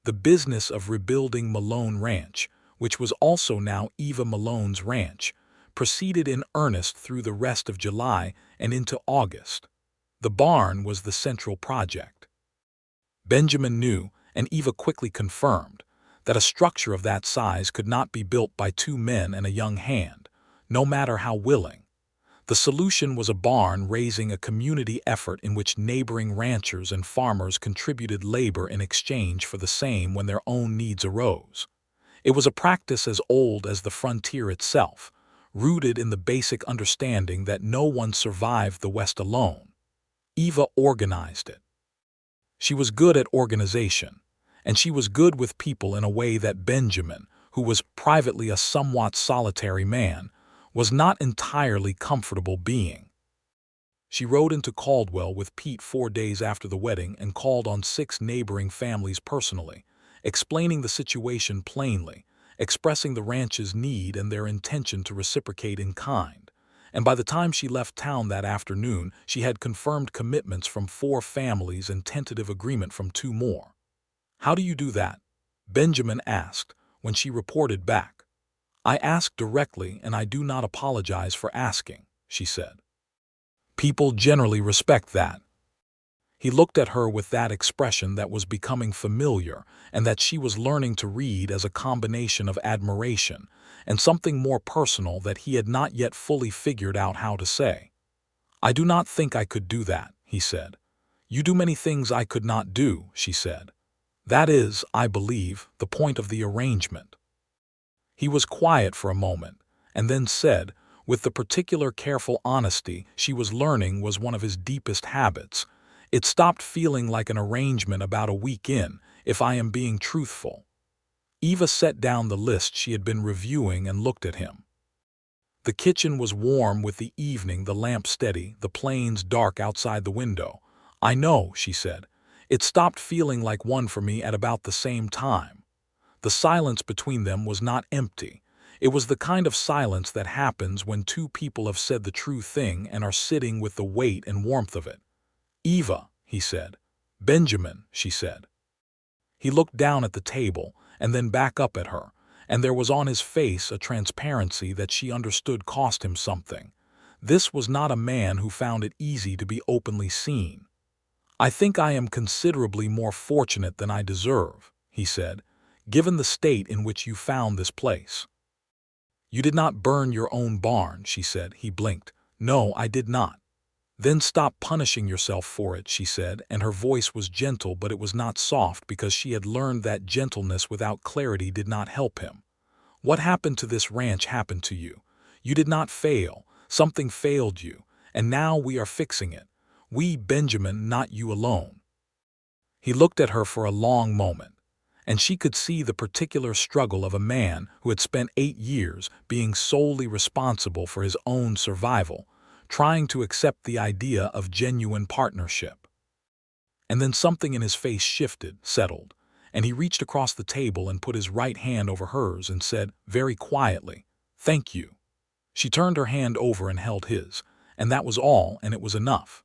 The business of rebuilding Malone Ranch, which was also now Eva Malone's ranch, proceeded in earnest through the rest of July and into August. The barn was the central project. Benjamin knew, and Eva quickly confirmed, that a structure of that size could not be built by two men and a young hand, no matter how willing. The solution was a barn raising, a community effort in which neighboring ranchers and farmers contributed labor in exchange for the same when their own needs arose. It was a practice as old as the frontier itself, rooted in the basic understanding that no one survived the West alone. Eva organized it. She was good at organization, and she was good with people in a way that Benjamin, who was privately a somewhat solitary man, was not entirely comfortable being. She rode into Caldwell with Pete 4 days after the wedding and called on 6 neighboring families personally, explaining the situation plainly, expressing the ranch's need and their intention to reciprocate in kind. And by the time she left town that afternoon, she had confirmed commitments from 4 families and tentative agreement from 2 more. "How do you do that?" Benjamin asked, when she reported back. "I ask directly, and I do not apologize for asking," she said. "People generally respect that." He looked at her with that expression that was becoming familiar and that she was learning to read as a combination of admiration and something more personal that he had not yet fully figured out how to say. "I do not think I could do that," he said. "You do many things I could not do," she said. "That is, I believe, the point of the arrangement." He was quiet for a moment, and then said, with the particular careful honesty she was learning was one of his deepest habits, "It stopped feeling like an arrangement about a week in, if I am being truthful." Eva set down the list she had been reviewing and looked at him. The kitchen was warm with the evening, the lamp steady, the plains dark outside the window. "I know," she said. "It stopped feeling like one for me at about the same time." The silence between them was not empty. It was the kind of silence that happens when 2 people have said the true thing and are sitting with the weight and warmth of it. "Eva," he said. "Benjamin," she said. He looked down at the table and then back up at her, and there was on his face a transparency that she understood cost him something. This was not a man who found it easy to be openly seen. "I think I am considerably more fortunate than I deserve," he said, "given the state in which you found this place." "You did not burn your own barn," she said. He blinked. "No, I did not." "Then stop punishing yourself for it," she said, and her voice was gentle, but it was not soft because she had learned that gentleness without clarity did not help him. "What happened to this ranch happened to you. You did not fail. Something failed you, and now we are fixing it. We, Benjamin, not you alone." He looked at her for a long moment, and she could see the particular struggle of a man who had spent 8 years being solely responsible for his own survival, trying to accept the idea of genuine partnership. And then something in his face shifted, settled, and he reached across the table and put his right hand over hers and said, very quietly, "Thank you." She turned her hand over and held his, and that was all, and it was enough.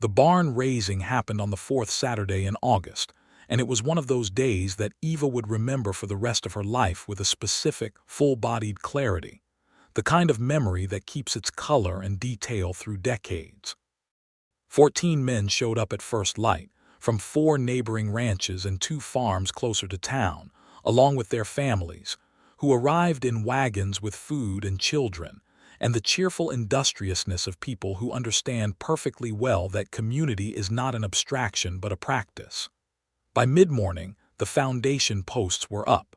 The barn raising happened on the 4th Saturday in August, and it was one of those days that Eva would remember for the rest of her life with a specific, full-bodied clarity, the kind of memory that keeps its color and detail through decades. 14 men showed up at first light, from 4 neighboring ranches and 2 farms closer to town, along with their families, who arrived in wagons with food and children, and the cheerful industriousness of people who understand perfectly well that community is not an abstraction but a practice. By mid-morning, the foundation posts were up.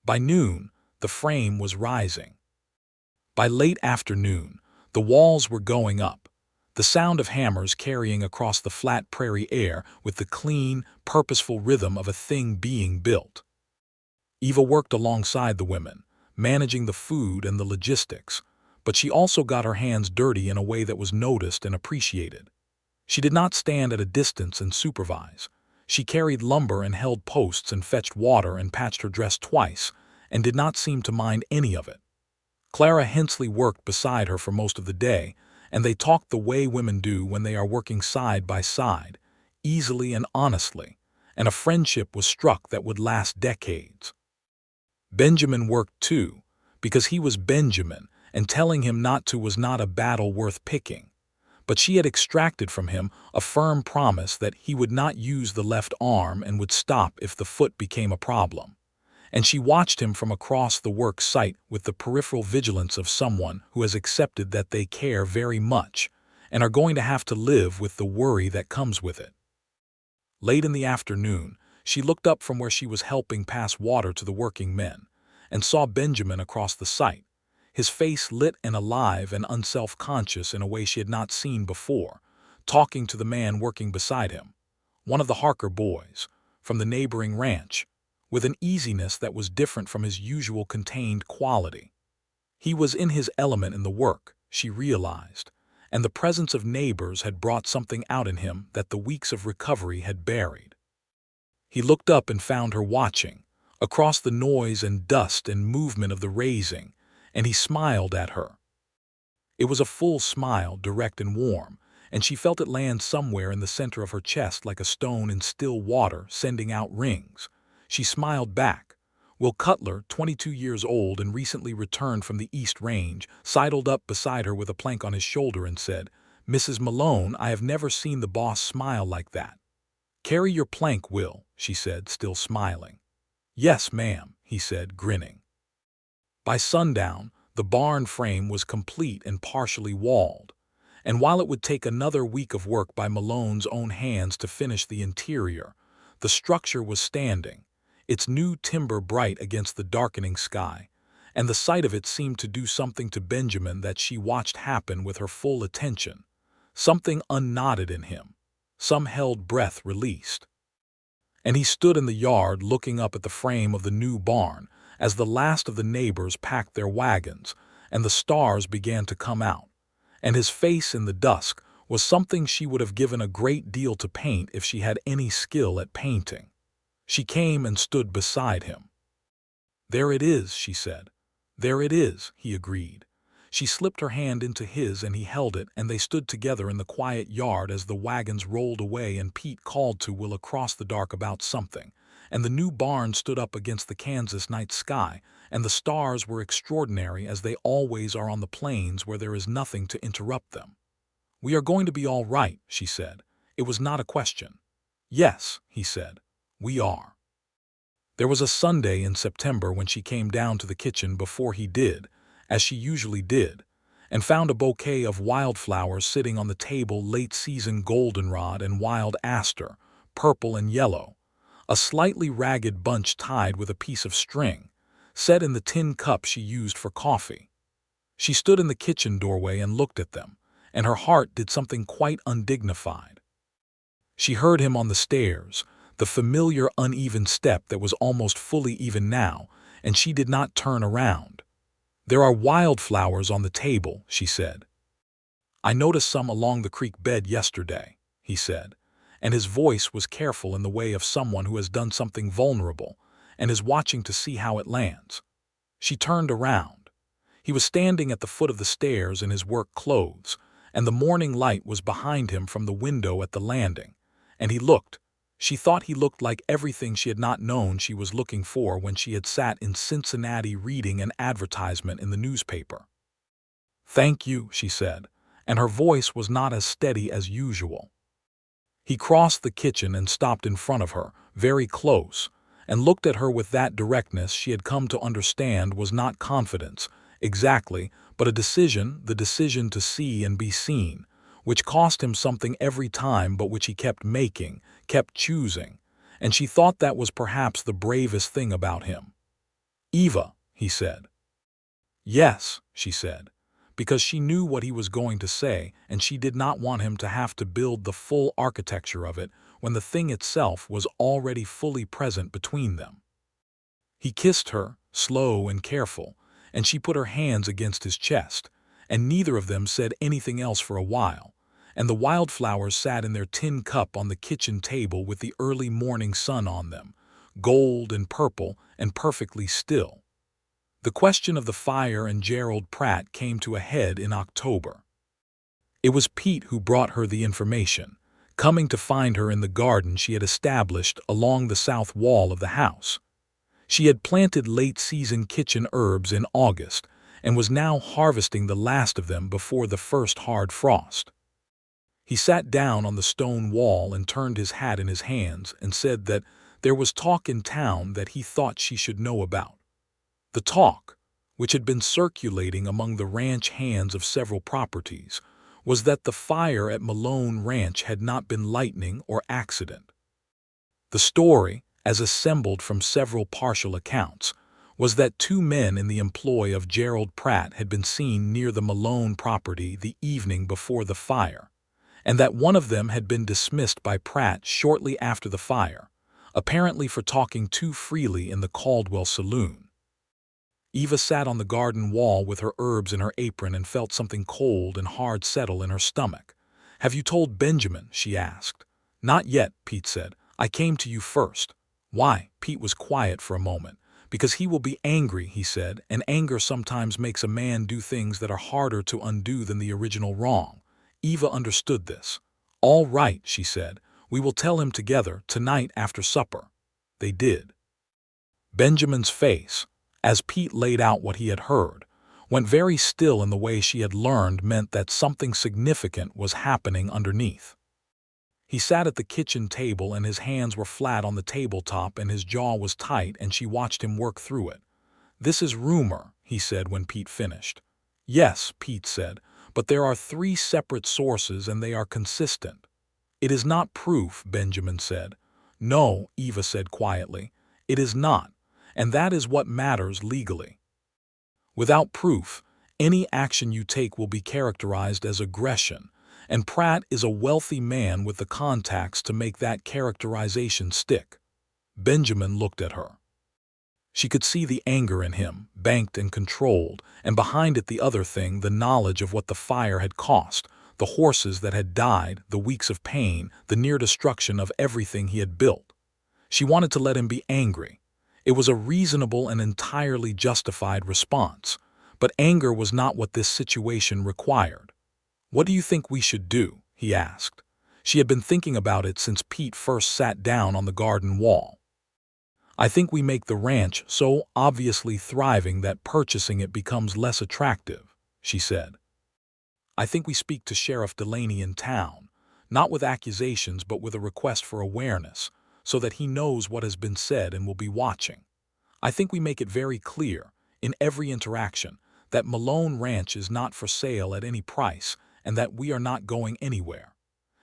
By noon, the frame was rising. By late afternoon, the walls were going up, the sound of hammers carrying across the flat prairie air with the clean, purposeful rhythm of a thing being built. Eva worked alongside the women, managing the food and the logistics, but she also got her hands dirty in a way that was noticed and appreciated. She did not stand at a distance and supervise. She carried lumber and held posts and fetched water and patched her dress twice, and did not seem to mind any of it. Clara Hensley worked beside her for most of the day, and they talked the way women do when they are working side by side, easily and honestly, and a friendship was struck that would last decades. Benjamin worked too, because he was Benjamin, and telling him not to was not a battle worth picking. But she had extracted from him a firm promise that he would not use the left arm and would stop if the foot became a problem. and she watched him from across the work site with the peripheral vigilance of someone who has accepted that they care very much and are going to have to live with the worry that comes with it. Late in the afternoon, she looked up from where she was helping pass water to the working men and saw Benjamin across the site, his face lit and alive and unself-conscious in a way she had not seen before, talking to the man working beside him, one of the Harker boys, from the neighboring ranch, with an easiness that was different from his usual contained quality. He was in his element in the work, she realized, and the presence of neighbors had brought something out in him that the weeks of recovery had buried. He looked up and found her watching, across the noise and dust and movement of the raising, and he smiled at her. It was a full smile, direct and warm, and she felt it land somewhere in the center of her chest like a stone in still water, sending out rings. She smiled back. Will Cutler, 22 years old and recently returned from the East Range, sidled up beside her with a plank on his shoulder and said, "Mrs. Malone, I have never seen the boss smile like that." "Carry your plank, Will," she said, still smiling. "Yes, ma'am," he said, grinning. By sundown, the barn frame was complete and partially walled, and while it would take another week of work by Malone's own hands to finish the interior, the structure was standing, its new timber bright against the darkening sky, and the sight of it seemed to do something to Benjamin that she watched happen with her full attention. Something unknotted in him, some held breath released. And he stood in the yard looking up at the frame of the new barn as the last of the neighbors packed their wagons and the stars began to come out, and his face in the dusk was something she would have given a great deal to paint if she had any skill at painting. She came and stood beside him. "There it is," she said. "There it is," he agreed. She slipped her hand into his and he held it, and they stood together in the quiet yard as the wagons rolled away and Pete called to Will across the dark about something, and the new barn stood up against the Kansas night sky, and the stars were extraordinary as they always are on the plains where there is nothing to interrupt them. "We are going to be all right," she said. It was not a question. "Yes," he said, "we are." There was a Sunday in September when she came down to the kitchen before he did, as she usually did, and found a bouquet of wildflowers sitting on the table, late-season goldenrod and wild aster, purple and yellow, a slightly ragged bunch tied with a piece of string, set in the tin cup she used for coffee. She stood in the kitchen doorway and looked at them, and her heart did something quite undignified. She heard him on the stairs, the familiar uneven step that was almost fully even now, and she did not turn around. "There are wildflowers on the table," she said. "I noticed some along the creek bed yesterday," he said, and his voice was careful in the way of someone who has done something vulnerable and is watching to see how it lands. She turned around. He was standing at the foot of the stairs in his work clothes, and the morning light was behind him from the window at the landing, and he looked. She thought he looked like everything she had not known she was looking for when she had sat in Cincinnati reading an advertisement in the newspaper. "Thank you," she said, and her voice was not as steady as usual. He crossed the kitchen and stopped in front of her, very close, and looked at her with that directness she had come to understand was not confidence, exactly, but a decision, the decision to see and be seen, which cost him something every time but which he kept making, kept choosing, and she thought that was perhaps the bravest thing about him. "Eva," he said. "Yes," she said, because she knew what he was going to say, and she did not want him to have to build the full architecture of it when the thing itself was already fully present between them. He kissed her, slow and careful, and she put her hands against his chest, and neither of them said anything else for a while, and the wildflowers sat in their tin cup on the kitchen table with the early morning sun on them, gold and purple and perfectly still. The question of the fire and Gerald Pratt came to a head in October. It was Pete who brought her the information, coming to find her in the garden she had established along the south wall of the house. She had planted late-season kitchen herbs in August and was now harvesting the last of them before the first hard frost. He sat down on the stone wall and turned his hat in his hands and said that there was talk in town that he thought she should know about. The talk, which had been circulating among the ranch hands of several properties, was that the fire at Malone Ranch had not been lightning or accident. The story, as assembled from several partial accounts, was that two men in the employ of Gerald Pratt had been seen near the Malone property the evening before the fire, and that one of them had been dismissed by Pratt shortly after the fire, apparently for talking too freely in the Caldwell saloon. Eva sat on the garden wall with her herbs in her apron and felt something cold and hard settle in her stomach. "Have you told Benjamin?" she asked. "Not yet," Pete said. "I came to you first." "Why?" Pete was quiet for a moment. "Because he will be angry," he said, "and anger sometimes makes a man do things that are harder to undo than the original wrong." Eva understood this. "All right," she said. "We will tell him together, tonight after supper." They did. Benjamin's face, as Pete laid out what he had heard, went very still in the way she had learned meant that something significant was happening underneath. He sat at the kitchen table and his hands were flat on the tabletop and his jaw was tight, and she watched him work through it. "This is rumor," he said when Pete finished. "Yes," Pete said, "but there are 3 separate sources and they are consistent." "It is not proof," Benjamin said. "No," Eva said quietly, "it is not, and that is what matters legally. Without proof, any action you take will be characterized as aggression, and Pratt is a wealthy man with the contacts to make that characterization stick." Benjamin looked at her. She could see the anger in him, banked and controlled, and behind it the other thing, the knowledge of what the fire had cost, the horses that had died, the weeks of pain, the near destruction of everything he had built. She wanted to let him be angry. It was a reasonable and entirely justified response, but anger was not what this situation required. "What do you think we should do?" he asked. She had been thinking about it since Pete first sat down on the garden wall. "I think we make the ranch so obviously thriving that purchasing it becomes less attractive," she said. "I think we speak to Sheriff Delaney in town, not with accusations but with a request for awareness, so that he knows what has been said and will be watching. I think we make it very clear, in every interaction, that Malone Ranch is not for sale at any price and that we are not going anywhere.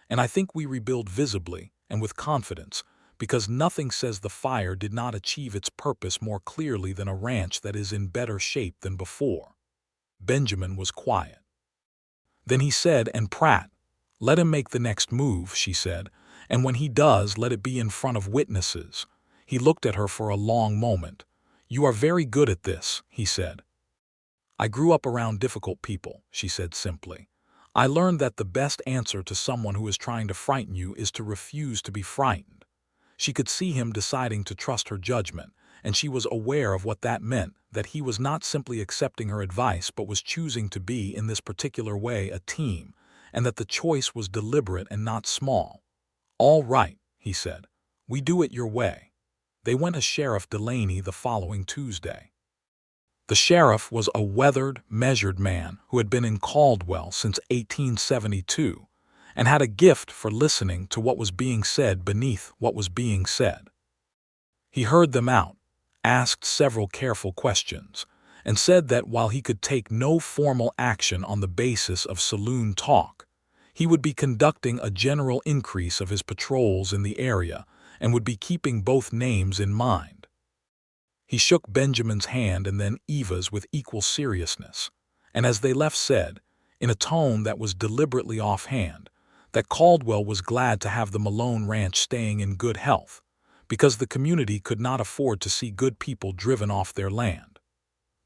And I think we rebuild visibly and with confidence, because nothing says the fire did not achieve its purpose more clearly than a ranch that is in better shape than before." Benjamin was quiet. Then he said, "And Pratt, let him make the next move," she said, "and when he does, let it be in front of witnesses." He looked at her for a long moment. "You are very good at this," he said. "I grew up around difficult people," she said simply. "I learned that the best answer to someone who is trying to frighten you is to refuse to be frightened." She could see him deciding to trust her judgment, and she was aware of what that meant, that he was not simply accepting her advice but was choosing to be, in this particular way, a team, and that the choice was deliberate and not small. "All right," he said. "We do it your way." They went to Sheriff Delaney the following Tuesday. The sheriff was a weathered, measured man who had been in Caldwell since 1872 and had a gift for listening to what was being said beneath what was being said. He heard them out, asked several careful questions, and said that while he could take no formal action on the basis of saloon talk, he would be conducting a general increase of his patrols in the area and would be keeping both names in mind. He shook Benjamin's hand and then Eva's with equal seriousness, and as they left said, in a tone that was deliberately offhand, that Caldwell was glad to have the Malone Ranch staying in good health, because the community could not afford to see good people driven off their land.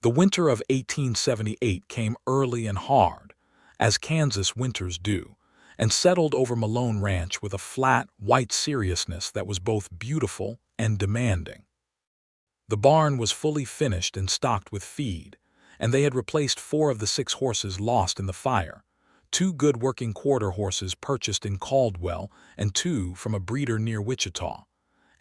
The winter of 1878 came early and hard, as Kansas winters do, and settled over Malone Ranch with a flat, white seriousness that was both beautiful and demanding. The barn was fully finished and stocked with feed, and they had replaced 4 of the 6 horses lost in the fire, 2 good working quarter horses purchased in Caldwell and 2 from a breeder near Wichita.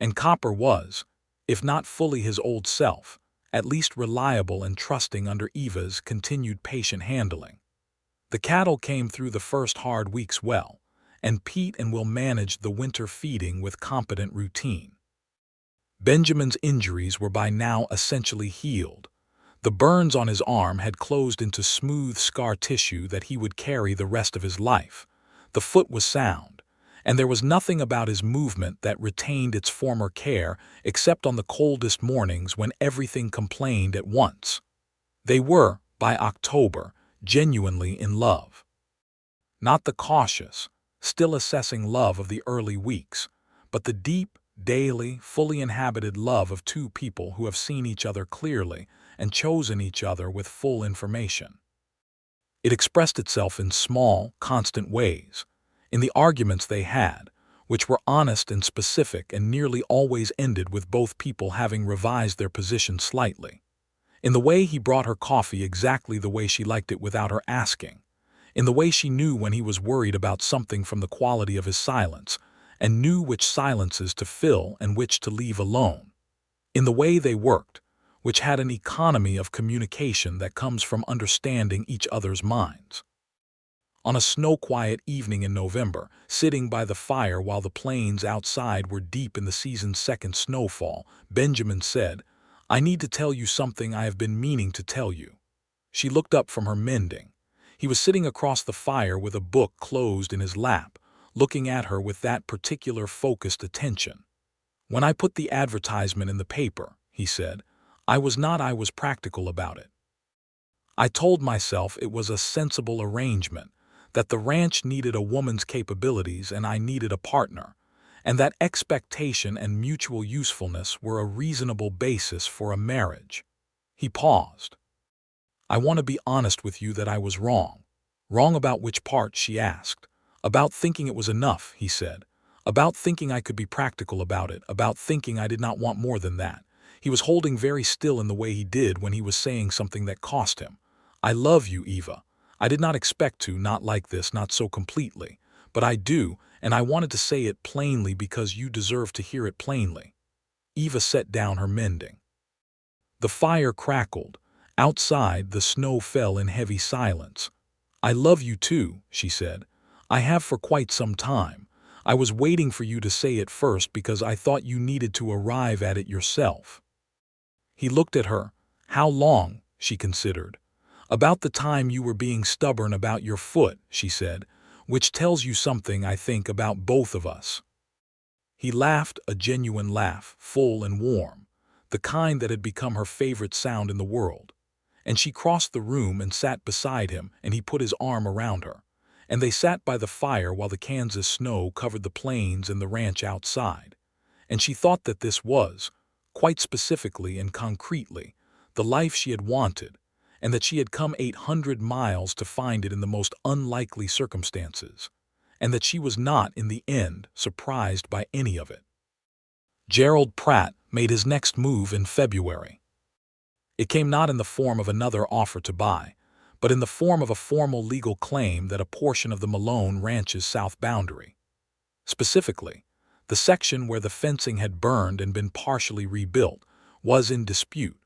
And Copper was, if not fully his old self, at least reliable and trusting under Eva's continued patient handling. The cattle came through the first hard weeks well, and Pete and Will managed the winter feeding with competent routine. Benjamin's injuries were by now essentially healed. The burns on his arm had closed into smooth scar tissue that he would carry the rest of his life. The foot was sound, and there was nothing about his movement that retained its former care except on the coldest mornings when everything complained at once. They were, by October, genuinely in love. Not the cautious, still assessing love of the early weeks, but the deep, daily, fully inhabited love of two people who have seen each other clearly and chosen each other with full information. It expressed itself in small, constant ways, in the arguments they had, which were honest and specific and nearly always ended with both people having revised their position slightly, in the way he brought her coffee exactly the way she liked it without her asking, in the way she knew when he was worried about something from the quality of his silence, and knew which silences to fill and which to leave alone, in the way they worked, which had an economy of communication that comes from understanding each other's minds. On a snow-quiet evening in November, sitting by the fire while the plains outside were deep in the season's second snowfall, Benjamin said, "I need to tell you something I have been meaning to tell you." She looked up from her mending. He was sitting across the fire with a book closed in his lap, looking at her with that particular focused attention. "When I put the advertisement in the paper," he said, I was practical about it. I told myself it was a sensible arrangement, that the ranch needed a woman's capabilities and I needed a partner, and that expectation and mutual usefulness were a reasonable basis for a marriage. He paused. "I want to be honest with you that I was wrong." "Wrong about which part?" she asked. "About thinking it was enough," he said. "About thinking I could be practical about it, about thinking I did not want more than that." He was holding very still in the way he did when he was saying something that cost him. "I love you, Eva. I did not expect to, not like this, not so completely. But I do, and I wanted to say it plainly because you deserve to hear it plainly." Eva set down her mending. The fire crackled. Outside, the snow fell in heavy silence. "I love you too," she said. "I have for quite some time. I was waiting for you to say it first because I thought you needed to arrive at it yourself." He looked at her. "How long?" she considered. "About the time you were being stubborn about your foot," she said, "which tells you something, I think, about both of us." He laughed, a genuine laugh, full and warm, the kind that had become her favorite sound in the world. And she crossed the room and sat beside him, and he put his arm around her. And they sat by the fire while the Kansas snow covered the plains and the ranch outside. And she thought that this was, quite specifically and concretely, the life she had wanted, and that she had come 800 miles to find it in the most unlikely circumstances, and that she was not, in the end, surprised by any of it. Gerald Pratt made his next move in February. It came not in the form of another offer to buy, but in the form of a formal legal claim that a portion of the Malone ranch's south boundary, specifically, the section where the fencing had burned and been partially rebuilt, was in dispute,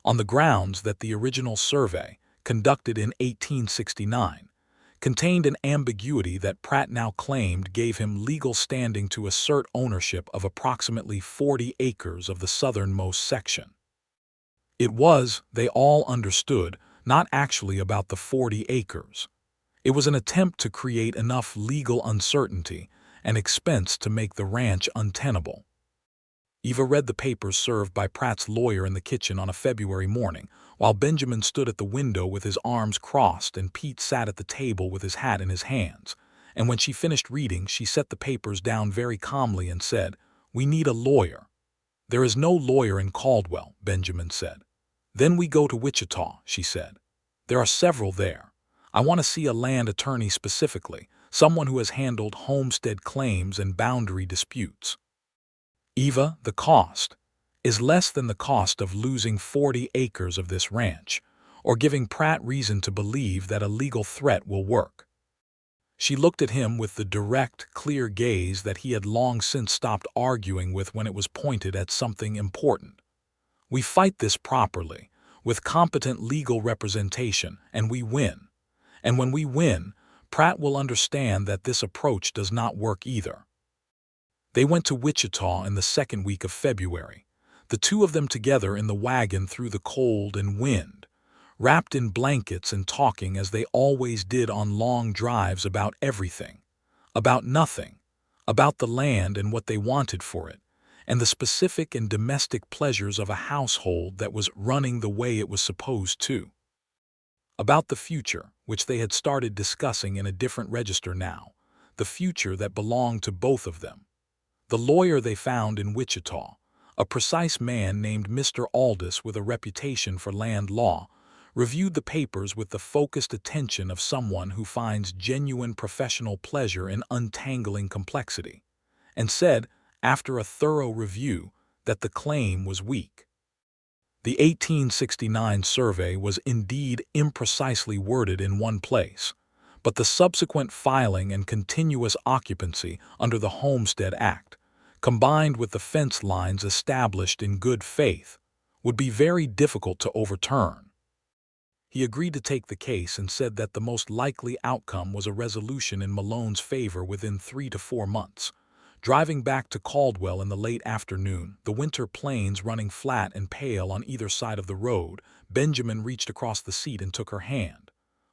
on the grounds that the original survey, conducted in 1869, contained an ambiguity that Pratt now claimed gave him legal standing to assert ownership of approximately 40 acres of the southernmost section. It was, they all understood, not actually about the 40 acres. It was an attempt to create enough legal uncertainty and expense to make the ranch untenable. Eva read the papers served by Pratt's lawyer in the kitchen on a February morning, while Benjamin stood at the window with his arms crossed and Pete sat at the table with his hat in his hands. And when she finished reading, she set the papers down very calmly and said, "We need a lawyer." "There is no lawyer in Caldwell," Benjamin said. "Then we go to Wichita," she said. "There are several there. I want to see a land attorney specifically, someone who has handled homestead claims and boundary disputes." "Eva, the cost is less than the cost of losing 40 acres of this ranch, or giving Pratt reason to believe that a legal threat will work." She looked at him with the direct, clear gaze that he had long since stopped arguing with when it was pointed at something important. "We fight this properly, with competent legal representation, and we win. And when we win, Pratt will understand that this approach does not work either." They went to Wichita in the second week of February. the two of them together in the wagon through the cold and wind, wrapped in blankets and talking as they always did on long drives about everything, about nothing, about the land and what they wanted for it, and the specific and domestic pleasures of a household that was running the way it was supposed to. About the future, which they had started discussing in a different register now, the future that belonged to both of them. The lawyer they found in Wichita, a precise man named Mr. Aldous with a reputation for land law, reviewed the papers with the focused attention of someone who finds genuine professional pleasure in untangling complexity, and said, after a thorough review, that the claim was weak. The 1869 survey was indeed imprecisely worded in one place, but the subsequent filing and continuous occupancy under the Homestead Act, combined with the fence lines established in good faith, would be very difficult to overturn. He agreed to take the case and said that the most likely outcome was a resolution in Malone's favor within 3 to 4 months. Driving back to Caldwell in the late afternoon, the winter plains running flat and pale on either side of the road, Benjamin reached across the seat and took her hand.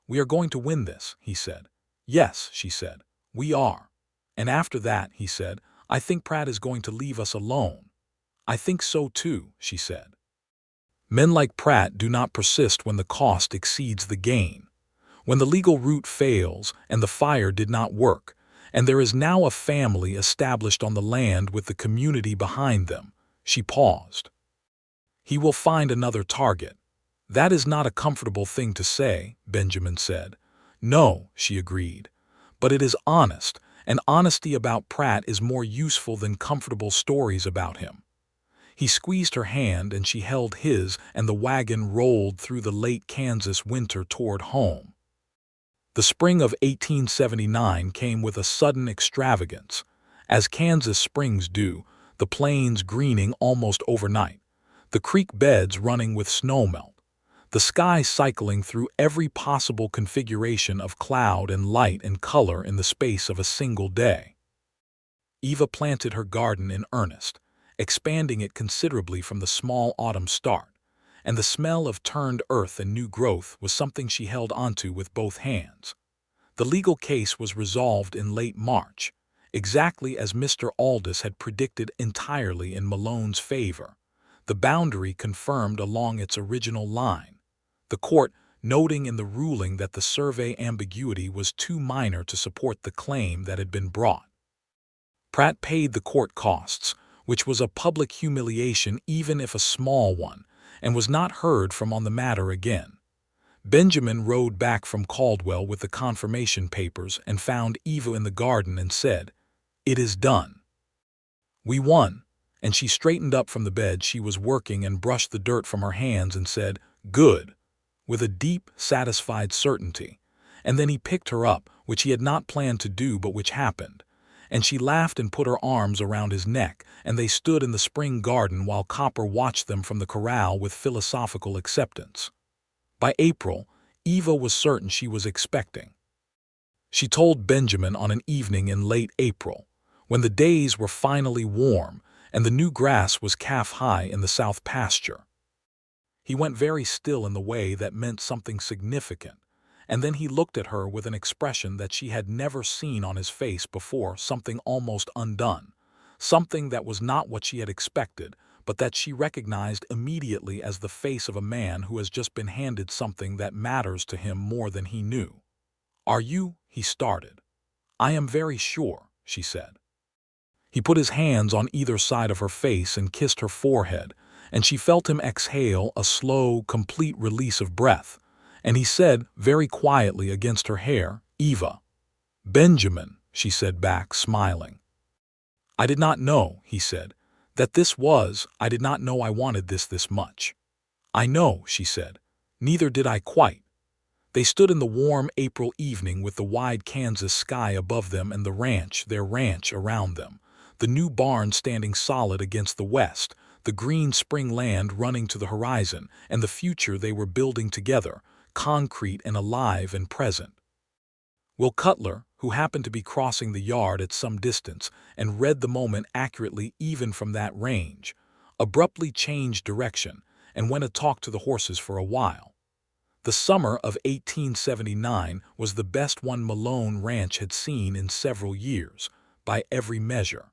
"We are going to win this," he said. "Yes," she said, "we are. And after that," he said, "I think Pratt is going to leave us alone." "I think so too," she said. Men like Pratt do not persist when the cost exceeds the gain. When the legal route fails and the fire did not work, and there is now a family established on the land with the community behind them, she paused. "He will find another target." "That is not a comfortable thing to say," Benjamin said. "No," she agreed, "but it is honest, and honesty about Pratt is more useful than comfortable stories about him." He squeezed her hand and she held his, and the wagon rolled through the late Kansas winter toward home. The spring of 1879 came with a sudden extravagance, as Kansas springs do, the plains greening almost overnight, the creek beds running with snowmelt, the sky cycling through every possible configuration of cloud and light and color in the space of a single day. Eva planted her garden in earnest, expanding it considerably from the small autumn start, and the smell of turned earth and new growth was something she held onto with both hands. The legal case was resolved in late March, exactly as Mr. Aldous had predicted, entirely in Malone's favor, the boundary confirmed along its original line, the court noting in the ruling that the survey ambiguity was too minor to support the claim that had been brought. Pratt paid the court costs, which was a public humiliation even if a small one, and was not heard from on the matter again. Benjamin rode back from Caldwell with the confirmation papers and found Eva in the garden and said, "It is done. We won," and she straightened up from the bed she was working and brushed the dirt from her hands and said, "Good," with a deep, satisfied certainty. And then he picked her up, which he had not planned to do but which happened, and she laughed and put her arms around his neck, and they stood in the spring garden while Copper watched them from the corral with philosophical acceptance. By April, Eva was certain she was expecting. She told Benjamin on an evening in late April, when the days were finally warm and the new grass was calf-high in the south pasture. He went very still in the way that meant something significant, and then he looked at her with an expression that she had never seen on his face before, something almost undone, something that was not what she had expected, but that she recognized immediately as the face of a man who has just been handed something that matters to him more than he knew. "Are you?" he started. "I am very sure," she said. He put his hands on either side of her face and kissed her forehead, and she felt him exhale a slow, complete release of breath, and he said, very quietly against her hair, "Eva." "Benjamin," she said back, smiling. "I did not know," he said, I did not know I wanted this much." "I know," she said. "Neither did I quite." They stood in the warm April evening with the wide Kansas sky above them and their ranch around them, the new barn standing solid against the west, the green spring land running to the horizon, and the future they were building together, concrete and alive and present. Will Cutler, who happened to be crossing the yard at some distance and read the moment accurately even from that range, abruptly changed direction and went to talk to the horses for a while. The summer of 1879 was the best one Malone Ranch had seen in several years, by every measure.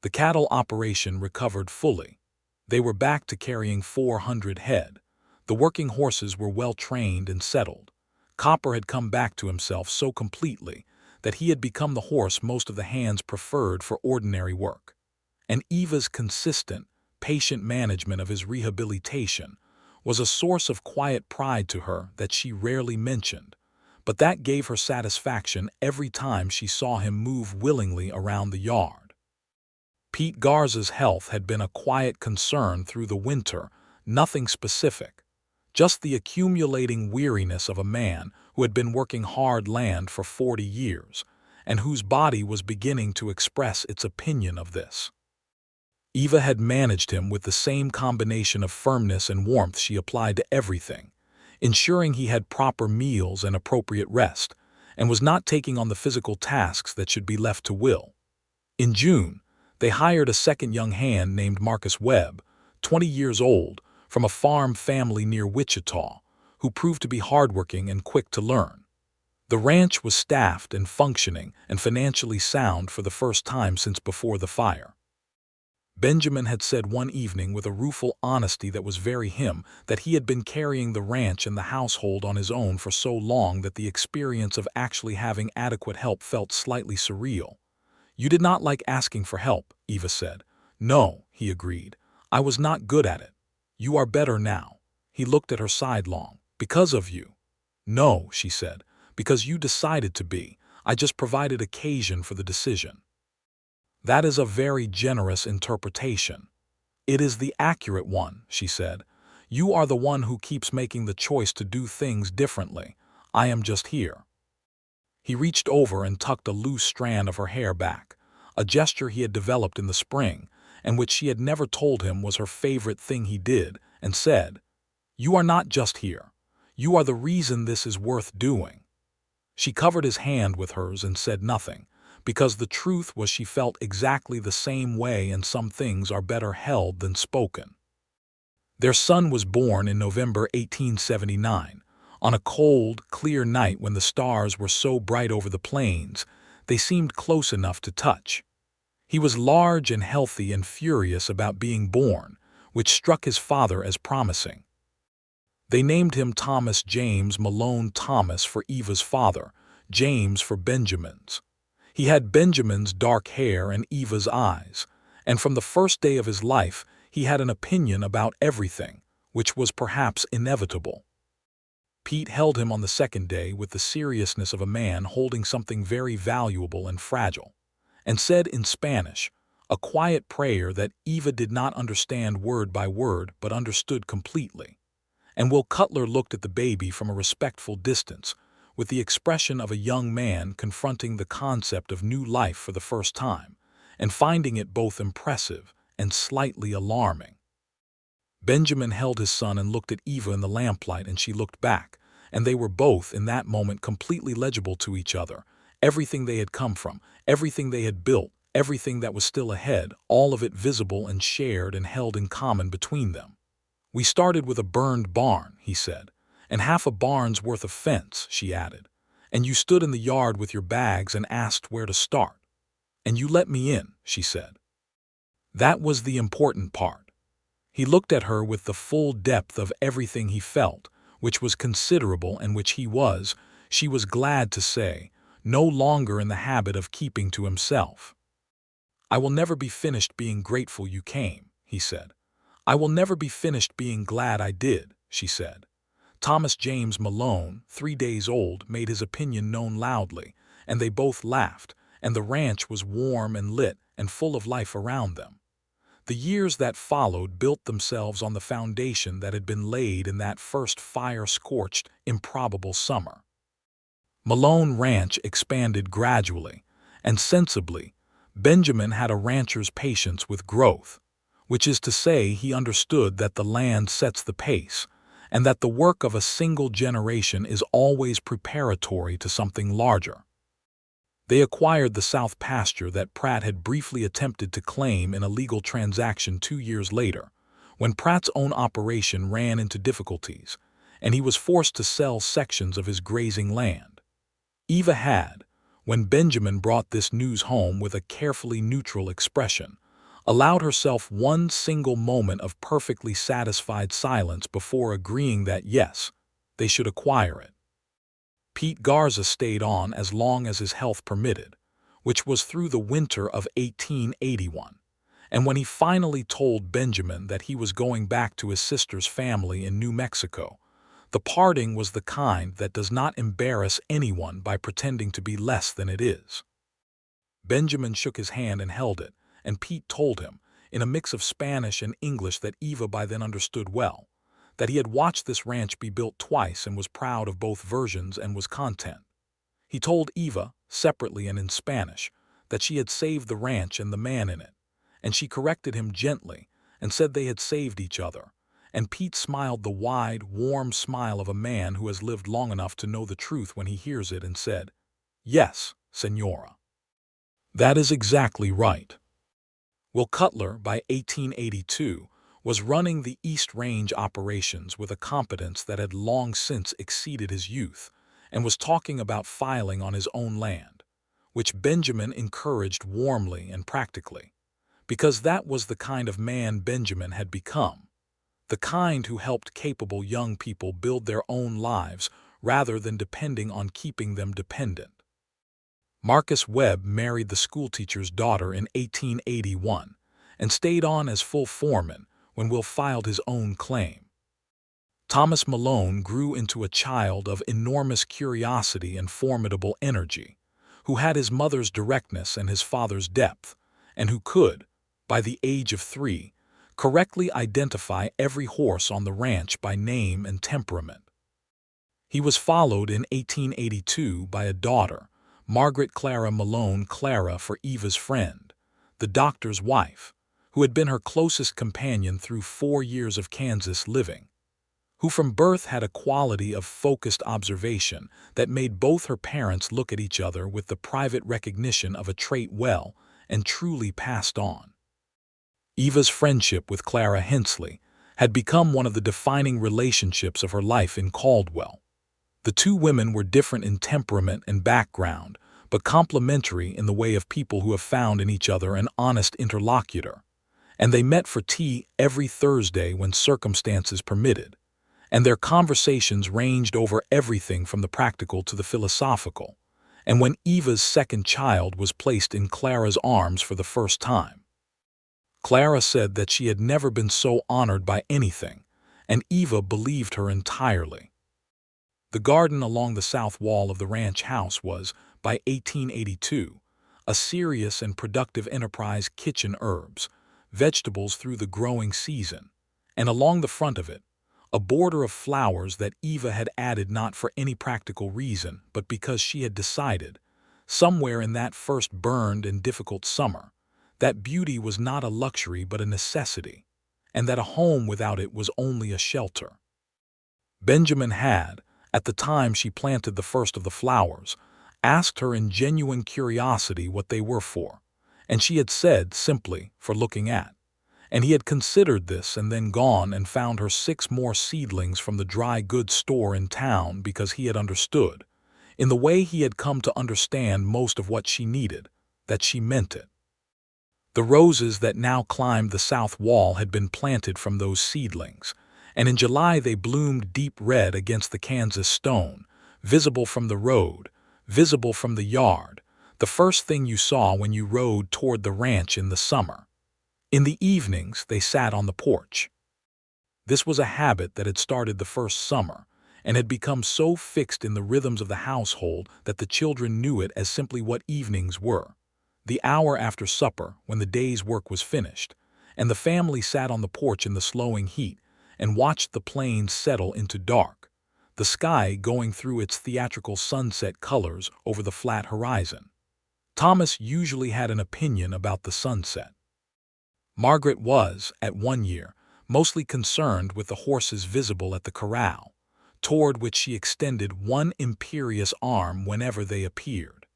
The cattle operation recovered fully. They were back to carrying 400 head. The working horses were well trained and settled. Copper had come back to himself so completely that he had become the horse most of the hands preferred for ordinary work. And Eva's consistent, patient management of his rehabilitation was a source of quiet pride to her that she rarely mentioned, but that gave her satisfaction every time she saw him move willingly around the yard. Pete Garza's health had been a quiet concern through the winter, nothing specific, just the accumulating weariness of a man who had been working hard land for 40 years, and whose body was beginning to express its opinion of this. Eva had managed him with the same combination of firmness and warmth she applied to everything, ensuring he had proper meals and appropriate rest, and was not taking on the physical tasks that should be left to will. In June, they hired a second young hand named Marcus Webb, 20 years old, from a farm family near Wichita, who proved to be hardworking and quick to learn. The ranch was staffed and functioning and financially sound for the first time since before the fire. Benjamin had said one evening with a rueful honesty that was very him that he had been carrying the ranch and the household on his own for so long that the experience of actually having adequate help felt slightly surreal. "You did not like asking for help," Eva said. "No," he agreed. "I was not good at it. You are better now." He looked at her sidelong. "Because of you." "No," she said, "because you decided to be. I just provided occasion for the decision." "That is a very generous interpretation." "It is the accurate one," she said. "You are the one who keeps making the choice to do things differently. I am just here." He reached over and tucked a loose strand of her hair back, a gesture he had developed in the spring, and which she had never told him was her favorite thing he did, and said, "You are not just here. You are the reason this is worth doing." She covered his hand with hers and said nothing, because the truth was she felt exactly the same way, and some things are better held than spoken. Their son was born in November 1879, on a cold, clear night when the stars were so bright over the plains they seemed close enough to touch. He was large and healthy and furious about being born, which struck his father as promising. They named him Thomas James Malone Thomas for Eva's father, James for Benjamin's. He had Benjamin's dark hair and Eva's eyes, and from the first day of his life he had an opinion about everything, which was perhaps inevitable. Pete held him on the second day with the seriousness of a man holding something very valuable and fragile, and said in Spanish, a quiet prayer that Eva did not understand word by word but understood completely. And Will Cutler looked at the baby from a respectful distance, with the expression of a young man confronting the concept of new life for the first time, and finding it both impressive and slightly alarming. Benjamin held his son and looked at Eva in the lamplight, and she looked back, and they were both in that moment completely legible to each other. Everything they had come from, everything they had built, everything that was still ahead, all of it visible and shared and held in common between them. "We started with a burned barn," he said, "and half a barn's worth of fence," she added. "And you stood in the yard with your bags and asked where to start. And you let me in," she said. That was the important part. He looked at her with the full depth of everything he felt, which was considerable and which he was, she was glad to say, no longer in the habit of keeping to himself. "I will never be finished being grateful you came," he said. "I will never be finished being glad I did," she said. Thomas James Malone, 3 days old, made his opinion known loudly, and they both laughed, and the ranch was warm and lit and full of life around them. The years that followed built themselves on the foundation that had been laid in that first fire-scorched, improbable summer. Malone Ranch expanded gradually, and sensibly. Benjamin had a rancher's patience with growth, which is to say he understood that the land sets the pace, and that the work of a single generation is always preparatory to something larger. They acquired the south pasture that Pratt had briefly attempted to claim in a legal transaction 2 years later, when Pratt's own operation ran into difficulties, and he was forced to sell sections of his grazing land. Eva had, when Benjamin brought this news home with a carefully neutral expression, allowed herself one single moment of perfectly satisfied silence before agreeing that yes, they should acquire it. Pete Garza stayed on as long as his health permitted, which was through the winter of 1881, and when he finally told Benjamin that he was going back to his sister's family in New Mexico, the parting was the kind that does not embarrass anyone by pretending to be less than it is. Benjamin shook his hand and held it, and Pete told him, in a mix of Spanish and English that Eva by then understood well, that he had watched this ranch be built twice and was proud of both versions and was content. He told Eva, separately and in Spanish, that she had saved the ranch and the man in it, and she corrected him gently and said they had saved each other, and Pete smiled the wide, warm smile of a man who has lived long enough to know the truth when he hears it and said, "Yes, Senora. That is exactly right." Will Cutler, by 1882, was running the East Range operations with a competence that had long since exceeded his youth, and was talking about filing on his own land, which Benjamin encouraged warmly and practically, because that was the kind of man Benjamin had become, the kind who helped capable young people build their own lives rather than depending on keeping them dependent. Marcus Webb married the schoolteacher's daughter in 1881 and stayed on as full foreman when Will filed his own claim. Thomas Malone grew into a child of enormous curiosity and formidable energy, who had his mother's directness and his father's depth, and who could, by the age of 3, correctly identify every horse on the ranch by name and temperament. He was followed in 1882 by a daughter, Margaret Clara Malone, Clara for Eva's friend, the doctor's wife, who had been her closest companion through 4 years of Kansas living, who from birth had a quality of focused observation that made both her parents look at each other with the private recognition of a trait well and truly passed on. Eva's friendship with Clara Hensley had become one of the defining relationships of her life in Caldwell. The two women were different in temperament and background, but complementary in the way of people who have found in each other an honest interlocutor, and they met for tea every Thursday when circumstances permitted, and their conversations ranged over everything from the practical to the philosophical, and when Eva's second child was placed in Clara's arms for the first time, Clara said that she had never been so honored by anything, and Eva believed her entirely. The garden along the south wall of the ranch house was, by 1882, a serious and productive enterprise. Kitchen herbs, vegetables through the growing season, and along the front of it, a border of flowers that Eva had added not for any practical reason but because she had decided, somewhere in that first burned and difficult summer, that beauty was not a luxury but a necessity, and that a home without it was only a shelter. Benjamin had, at the time she planted the first of the flowers, asked her in genuine curiosity what they were for, and she had said simply, for looking at, and he had considered this and then gone and found her 6 more seedlings from the dry goods store in town because he had understood, in the way he had come to understand most of what she needed, that she meant it. The roses that now climbed the south wall had been planted from those seedlings, and in July they bloomed deep red against the Kansas stone, visible from the road, visible from the yard, the first thing you saw when you rode toward the ranch in the summer. In the evenings they sat on the porch. This was a habit that had started the first summer, and had become so fixed in the rhythms of the household that the children knew it as simply what evenings were, the hour after supper when the day's work was finished, and the family sat on the porch in the slowing heat, and watched the plains settle into dark, the sky going through its theatrical sunset colors over the flat horizon. Thomas usually had an opinion about the sunset. Margaret was, at 1 year, mostly concerned with the horses visible at the corral, toward which she extended one imperious arm whenever they appeared.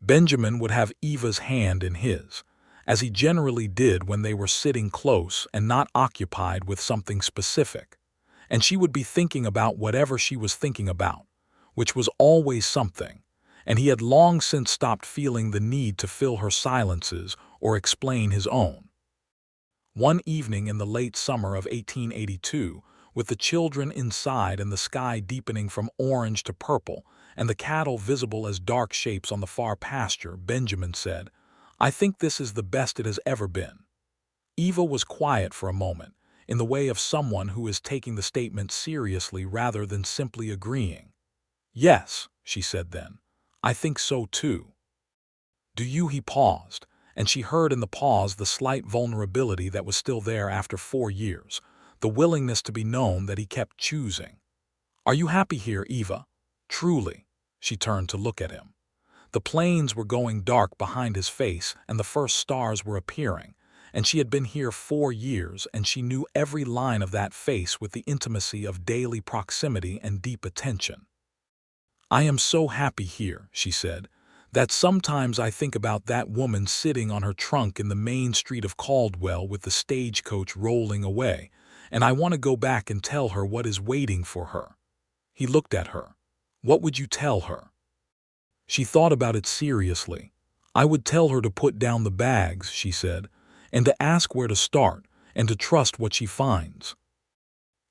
Benjamin would have Eva's hand in his, as he generally did when they were sitting close and not occupied with something specific, and she would be thinking about whatever she was thinking about, which was always something, and he had long since stopped feeling the need to fill her silences or explain his own. One evening in the late summer of 1882, with the children inside and the sky deepening from orange to purple and the cattle visible as dark shapes on the far pasture, Benjamin said, "I think this is the best it has ever been." Eva was quiet for a moment, in the way of someone who is taking the statement seriously rather than simply agreeing. "Yes," she said then, "I think so too." "Do you?" He paused, and she heard in the pause the slight vulnerability that was still there after 4 years, the willingness to be known that he kept choosing. "Are you happy here, Eva? Truly?" She turned to look at him. The plains were going dark behind his face and the first stars were appearing, and she had been here 4 years and she knew every line of that face with the intimacy of daily proximity and deep attention. "I am so happy here," she said, "that sometimes I think about that woman sitting on her trunk in the main street of Caldwell with the stagecoach rolling away, and I want to go back and tell her what is waiting for her." He looked at her. "What would you tell her?" She thought about it seriously. "I would tell her to put down the bags," she said, "and to ask where to start, and to trust what she finds."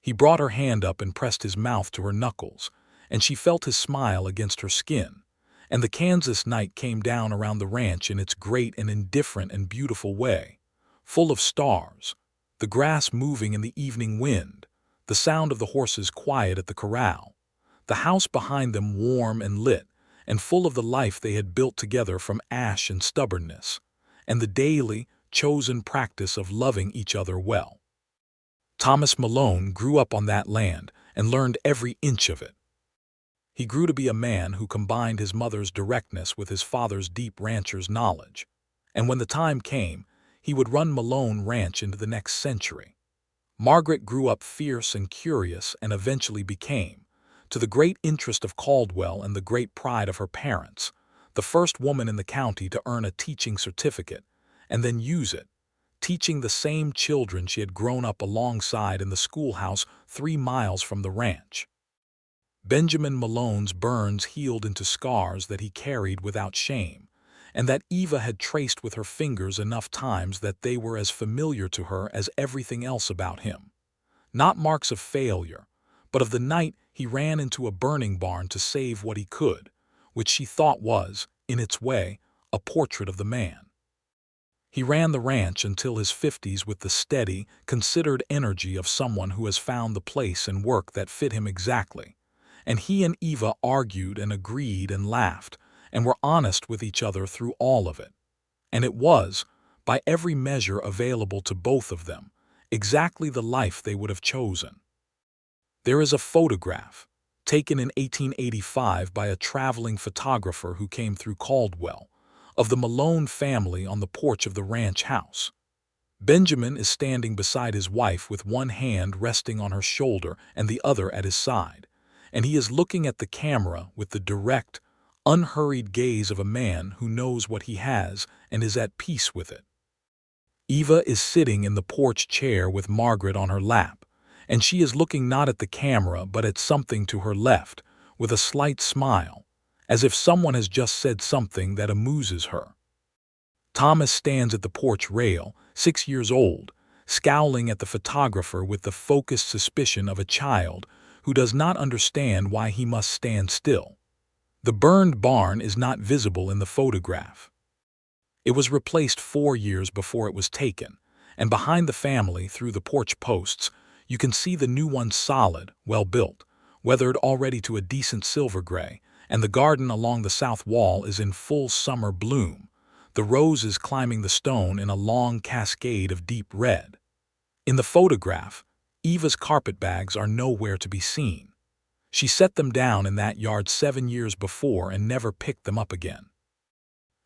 He brought her hand up and pressed his mouth to her knuckles, and she felt his smile against her skin, and the Kansas night came down around the ranch in its great and indifferent and beautiful way, full of stars, the grass moving in the evening wind, the sound of the horses quiet at the corral, the house behind them warm and lit, and full of the life they had built together from ash and stubbornness, and the daily, chosen practice of loving each other well. Thomas Malone grew up on that land and learned every inch of it. He grew to be a man who combined his mother's directness with his father's deep rancher's knowledge, and when the time came, he would run Malone Ranch into the next century. Margaret grew up fierce and curious and eventually became, to the great interest of Caldwell and the great pride of her parents, the first woman in the county to earn a teaching certificate and then use it, teaching the same children she had grown up alongside in the schoolhouse 3 miles from the ranch. Benjamin Malone's burns healed into scars that he carried without shame, and that Eva had traced with her fingers enough times that they were as familiar to her as everything else about him. Not marks of failure, but of the night he ran into a burning barn to save what he could, which she thought was, in its way, a portrait of the man. He ran the ranch until his 50s with the steady, considered energy of someone who has found the place and work that fit him exactly. And he and Eva argued and agreed and laughed, and were honest with each other through all of it. And it was, by every measure available to both of them, exactly the life they would have chosen. There is a photograph, taken in 1885 by a traveling photographer who came through Caldwell, of the Malone family on the porch of the ranch house. Benjamin is standing beside his wife with one hand resting on her shoulder and the other at his side, and he is looking at the camera with the direct, unhurried gaze of a man who knows what he has and is at peace with it. Eva is sitting in the porch chair with Margaret on her lap, and she is looking not at the camera but at something to her left, with a slight smile, as if someone has just said something that amuses her. Thomas stands at the porch rail, 6 years old, scowling at the photographer with the focused suspicion of a child who does not understand why he must stand still. The burned barn is not visible in the photograph. It was replaced 4 years before it was taken, and behind the family, through the porch posts, you can see the new one solid, well-built, weathered already to a decent silver gray, and the garden along the south wall is in full summer bloom, the roses climbing the stone in a long cascade of deep red. In the photograph, Eva's carpetbags are nowhere to be seen. She set them down in that yard 7 years before and never picked them up again.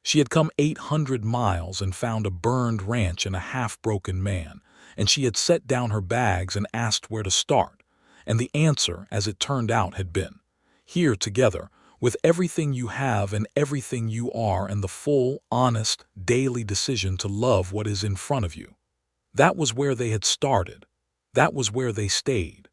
She had come 800 miles and found a burned ranch and a half-broken man, and she had set down her bags and asked where to start, and the answer, as it turned out, had been, "Here together, with everything you have and everything you are and the full, honest, daily decision to love what is in front of you. That was where they had started. That was where they stayed.